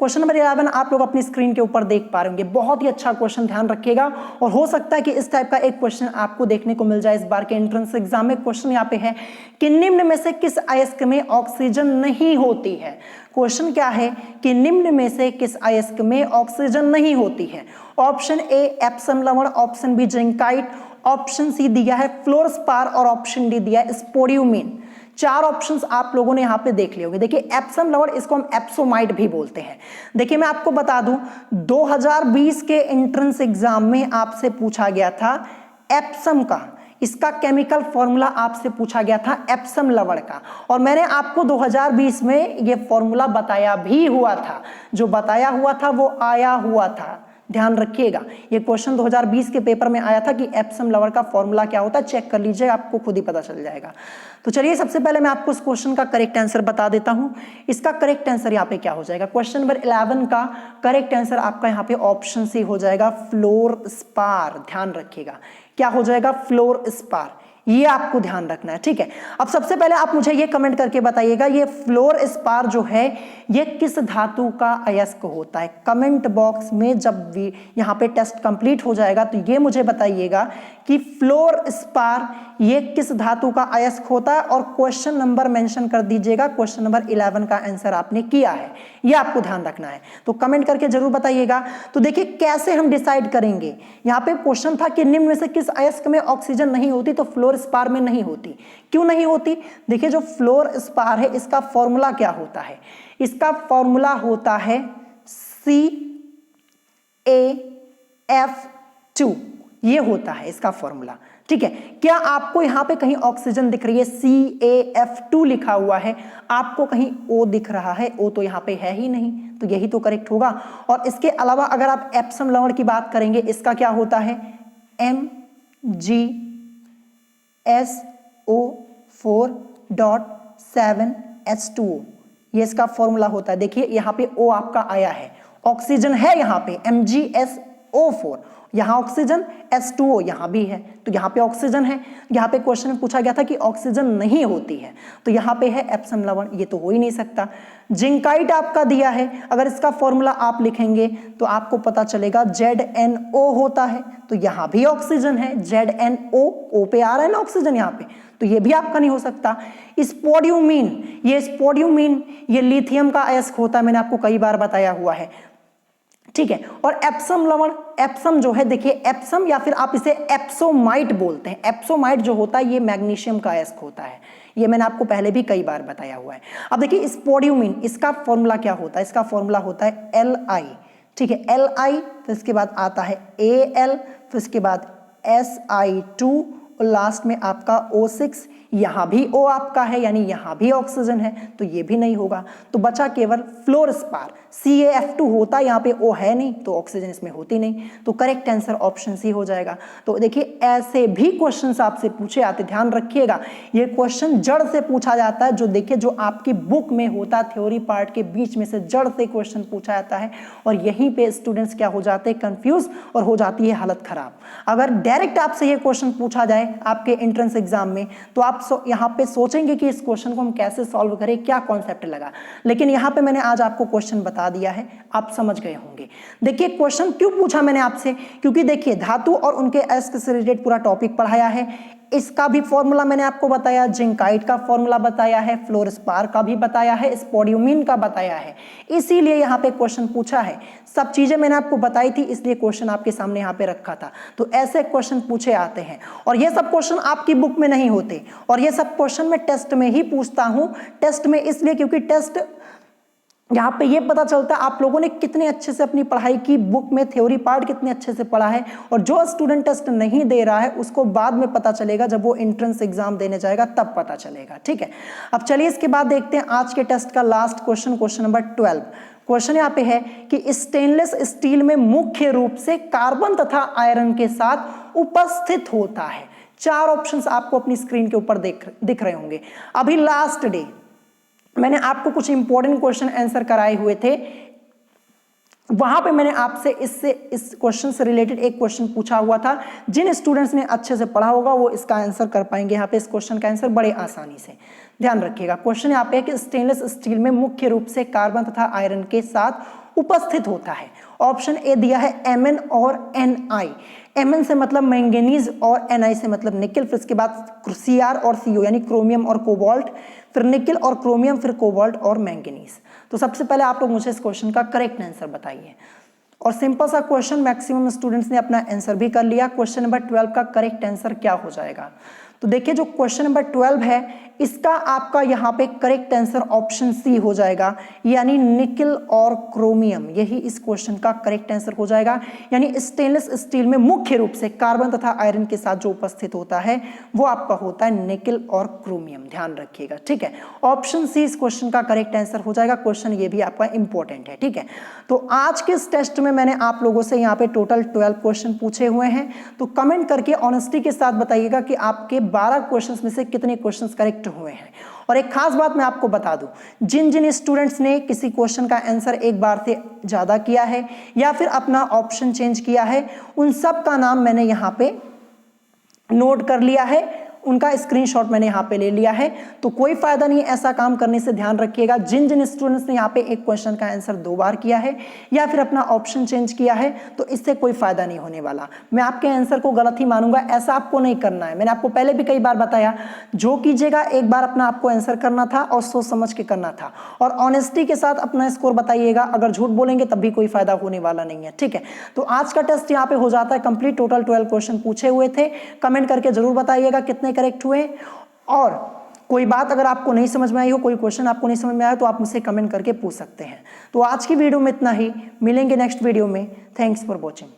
Question number 11 आप लोग अपनी स्क्रीन के ऊपर देख पा रहे होंगे, बहुत ही अच्छा क्वेश्चन, ध्यान रखिएगा, और हो सकता है कि इस टाइप का एक क्वेश्चन आपको देखने को मिल जाए इस बार के एंट्रेंस एग्जाम में। क्वेश्चन यहाँ पे है कि निम्न में से किस अयस्क में ऑक्सीजन नहीं होती है। क्वेश्चन क्या है कि निम्न में से किस अयस्क में ऑक्सीजन नहीं होती है। ऑप्शन ए एप्सम लवण, option B zincite, option C दिया है फ्लोरस्पार, और ऑप्शन डी दिया है स्पोडियमिन। 4 ऑप्शंस आप लोगों ने यहाँ पे देख लिए होंगे। देखिए एप्सम लवण, इसको हम एप्सोमाइट भी बोलते हैं। देखिए मैं आपको बता दूं, 2020 के एंट्रेंस एग्जाम में आपसे पूछा गया था एप्सम का, इसका केमिकल फॉर्मूला आपसे पूछा गया था एप्सम लवण का, और मैंने आपको 2020 में ये फॉर्मूला बताया भी हुआ था, जो बताया हुआ था वो आया हुआ था, ध्यान रखिएगा। ये क्वेश्चन 2020 के पेपर में आया था कि एप्सम लवण का फॉर्मूला क्या होता है, चेक कर लीजिए, आपको खुद ही पता चल जाएगा। तो चलिए सबसे पहले मैं आपको इस क्वेश्चन का करेक्ट आंसर बता देता हूं। इसका करेक्ट आंसर यहाँ पे क्या हो जाएगा, क्वेश्चन नंबर 11 का करेक्ट आंसर आपका यहाँ पे ऑप्शन सी हो जाएगा, फ्लोरस्पार। ध्यान रखिएगा, क्या हो जाएगा, फ्लोरस्पार, ये आपको ध्यान रखना है, ठीक है। अब सबसे पहले आप मुझे ये कमेंट करके बताइएगा, ये फ्लोरस्पार जो है ये किस धातु का अयस्क होता है। कमेंट बॉक्स में जब भी यहाँ पे टेस्ट कंप्लीट हो जाएगा तो ये मुझे बताइएगा कि फ्लोरस्पार ये किस धातु का अयस्क होता है, और क्वेश्चन नंबर मेंशन कर दीजिएगा, क्वेश्चन नंबर 11 का आंसर आपने किया है, ये आपको ध्यान रखना है, तो कमेंट करके जरूर बताइएगा। तो देखिए कैसे हम डिसाइड करेंगे, यहाँ पे क्वेश्चन था कि निम्न में से किस अयस्क में ऑक्सीजन नहीं होती, तो फ्लोरस्पार में नहीं होती। क्यों नहीं होती, देखिए जो फ्लोरस्पार है इसका फॉर्मूला क्या होता है, इसका फॉर्मूला होता है CaF2, ये होता है इसका फॉर्मूला, ठीक है। क्या आपको यहां पे कहीं ऑक्सीजन दिख रही है, CaF2 लिखा हुआ है, आपको कहीं O दिख रहा है, O तो यहां पे है ही नहीं, तो यही तो करेक्ट होगा। और इसके अलावा अगर आप एप्सम लवण की बात करेंगे, इसका क्या होता है, MgSO4.7H2O, ये इसका फॉर्मूला होता है। देखिए यहाँ पे O आपका आया है, ऑक्सीजन है यहाँ पे MgSO4, यहाँ ऑक्सीजन, H2O यहाँ भी है, तो यहाँ पे ऑक्सीजन है। यहाँ पे क्वेश्चन में पूछा गया था कि ऑक्सीजन नहीं होती है, तो यहाँ पे है एप्सम लवण, ये तो हो ही नहीं सकता। जिंकाइट आपका दिया है, अगर इसका फॉर्मूला आप लिखेंगे तो आपको पता चलेगा ZnO होता है, तो यहाँ भी ऑक्सीजन है, ZnO, O पे आ रहा है ना ऑक्सीजन यहाँ पे, तो ये भी आपका नहीं हो सकता। स्पोडियमिन, ये स्पोडियमिन ये लिथियम का अयस्क होता है, मैंने आपको कई बार बताया हुआ है, ठीक है। और एप्सम लवण, एप्सम जो है देखिए एप्सम या फिर आप इसे एप्सोमाइट बोलते हैं, एप्सोमाइट जो होता है ये मैग्नीशियम का अयस्क होता है, ये मैंने आपको पहले भी कई बार बताया हुआ है। अब देखिए स्पोडियमिन, इसका फॉर्मूला क्या होता है, इसका फॉर्मूला होता है Li, ठीक है, Li, फिर इसके बाद आता है Al, फिर इसके बाद Si2, और लास्ट में आपका O6, यहाँ भी O आपका है, यानी यहाँ भी ऑक्सीजन है, तो ये भी नहीं होगा। तो बचा केवल फ्लोरस्पार, CaF2 होता, यहाँ पे O है नहीं, तो ऑक्सीजन इसमें होती नहीं, तो करेक्ट आंसर ऑप्शन सी हो जाएगा। तो देखिए ऐसे भी क्वेश्चंस आपसे पूछे आते, ध्यान रखिएगा, ये क्वेश्चन जड़ से पूछा जाता है, जो देखिए जो आपकी बुक में होता है थ्योरी पार्ट के बीच में से जड़ से क्वेश्चन पूछा जाता है, और यहीं पे स्टूडेंट्स क्या हो जाते हैं, कंफ्यूज, और हो जाती है हालत खराब। अगर डायरेक्ट आपसे ये क्वेश्चन पूछा जाए आपके एंट्रेंस एग्जाम में, तो आप यहाँ पे सोचेंगे कि इस क्वेश्चन को हम कैसे सॉल्व करें, क्या कॉन्सेप्ट लगा, लेकिन यहाँ पे मैंने आज आपको क्वेश्चन बता दिया है, आप समझ गए होंगे। देखिए क्वेश्चन क्यों पूछा मैंने आपसे, क्योंकि देखिए धातु और उनके अयस्क से रिलेटेड पूरा टॉपिक पढ़ाया है, इसका भी फॉर्मूला मैंने आपको बताया, जिंकाइट का फॉर्मूला बताया है, फ्लोरस्पार का भी बताया है, स्पोडियमिन का बताया है, इसीलिए यहाँ पे क्वेश्चन पूछा है। सब चीजें मैंने आपको बताई थी, इसलिए क्वेश्चन आपके सामने यहाँ पे रखा था। तो ऐसे क्वेश्चन पूछे आते हैं, और ये सब क्वेश्चन आपकी बुक में नहीं होते, और ये सब क्वेश्चन मैं टेस्ट में ही पूछता हूँ। टेस्ट में इसलिए क्योंकि टेस्ट यहाँ पे ये पता चलता है आप लोगों ने कितने अच्छे से अपनी पढ़ाई की, बुक में थ्योरी पार्ट कितने अच्छे से पढ़ा है, और जो स्टूडेंट टेस्ट नहीं दे रहा है उसको बाद में पता चलेगा, जब वो एंट्रेंस एग्जाम देने जाएगा तब पता चलेगा। ठीक है, अब चलिए इसके बाद देखते हैं आज के टेस्ट का last question, question number 12। Question यहाँ पे है कि स्टेनलेस स्टील में मुख्य रूप से कार्बन तथा आयरन के साथ उपस्थित होता है। 4 ऑप्शंस आपको अपनी स्क्रीन के ऊपर दिख रहे होंगे। अभी लास्ट डे मैंने आपको कुछ इंपॉर्टेंट क्वेश्चन आंसर कराए हुए थे, वहां पे मैंने आपसे इस क्वेश्चन से रिलेटेड एक क्वेश्चन पूछा हुआ था। जिन स्टूडेंट्स ने अच्छे से पढ़ा होगा वो इसका आंसर कर पाएंगे। यहाँ पे इस क्वेश्चन का आंसर बड़े आसानी से ध्यान रखिएगा। क्वेश्चन यहाँ पे है कि स्टेनलेस स्टील में मुख्य रूप से कार्बन तथा आयरन के साथ उपस्थित होता है। ऑप्शन ए दिया है Mn और Ni। Mn से मतलब मैंगनीज और Ni से मतलब निकल, फिर इसके बाद Cr और Co यानी क्रोमियम और कोबाल्ट, फिर निकल और क्रोमियम, फिर कोबाल्ट और मैंगनीज। तो सबसे पहले आप लोग मुझे इस क्वेश्चन का करेक्ट आंसर बताइए। और सिंपल सा क्वेश्चन, मैक्सिमम स्टूडेंट्स ने अपना आंसर भी कर लिया। क्वेश्चन नंबर 12 का करेक्ट आंसर क्या हो जाएगा? तो देखिए जो क्वेश्चन नंबर 12 है इसका आपका यहाँ पे करेक्ट आंसर ऑप्शन सी हो जाएगा, यानी निकल और क्रोमियम, यही इस क्वेश्चन का करेक्ट आंसर हो जाएगा। यानी स्टेनलेस स्टील में मुख्य रूप से कार्बन तथा आयरन के साथ जो उपस्थित होता है वो आपका होता है निकल और क्रोमियम। ध्यान रखिएगा, ठीक है। ऑप्शन सी इस क्वेश्चन का करेक्ट आंसर हो जाएगा। क्वेश्चन ये भी आपका इंपॉर्टेंट है, ठीक है। तो आज के इस टेस्ट में मैंने आप लोगों से यहाँ पे टोटल 12 क्वेश्चन पूछे हुए हैं। तो कमेंट करके ऑनेस्टी के साथ बताइएगा कि आपके 12 क्वेश्चंस में से कितने क्वेश्चंस करेक्ट हुए हैं। और एक खास बात मैं आपको बता दूं, जिन जिन स्टूडेंट्स ने किसी क्वेश्चन का आंसर एक बार से ज्यादा किया है या फिर अपना ऑप्शन चेंज किया है, उन सब का नाम मैंने यहां पे नोट कर लिया है, उनका स्क्रीनशॉट मैंने यहाँ पे ले लिया है। तो कोई फायदा नहीं ऐसा काम करने से। ध्यान रखिएगा, जिन जिन स्टूडेंट्स ने यहाँ पे एक क्वेश्चन का आंसर 2 बार किया है या फिर अपना ऑप्शन चेंज किया है, तो इससे कोई फायदा नहीं होने वाला। मैं आपके आंसर को गलत ही मानूंगा, ऐसा आपको नहीं करना है। मैंने आपको पहले भी कई बार बताया, जो कीजिएगा एक बार अपना आपको आंसर करना था और सोच समझ के करना था, और ऑनेस्टी के साथ अपना स्कोर बताइएगा। अगर झूठ बोलेंगे तब भी कोई फायदा होने वाला नहीं है, ठीक है। तो आज का टेस्ट यहाँ पे हो जाता है कंप्लीट। टोटल 12 क्वेश्चन पूछे हुए थे। कमेंट करके जरूर बताइएगा कितने करेक्ट हुए। और कोई बात अगर आपको नहीं समझ में आई हो, कोई क्वेश्चन आपको नहीं समझ में आया, तो आप मुझसे कमेंट करके पूछ सकते हैं। तो आज की वीडियो में इतना ही, मिलेंगे नेक्स्ट वीडियो में। Thanks for watching.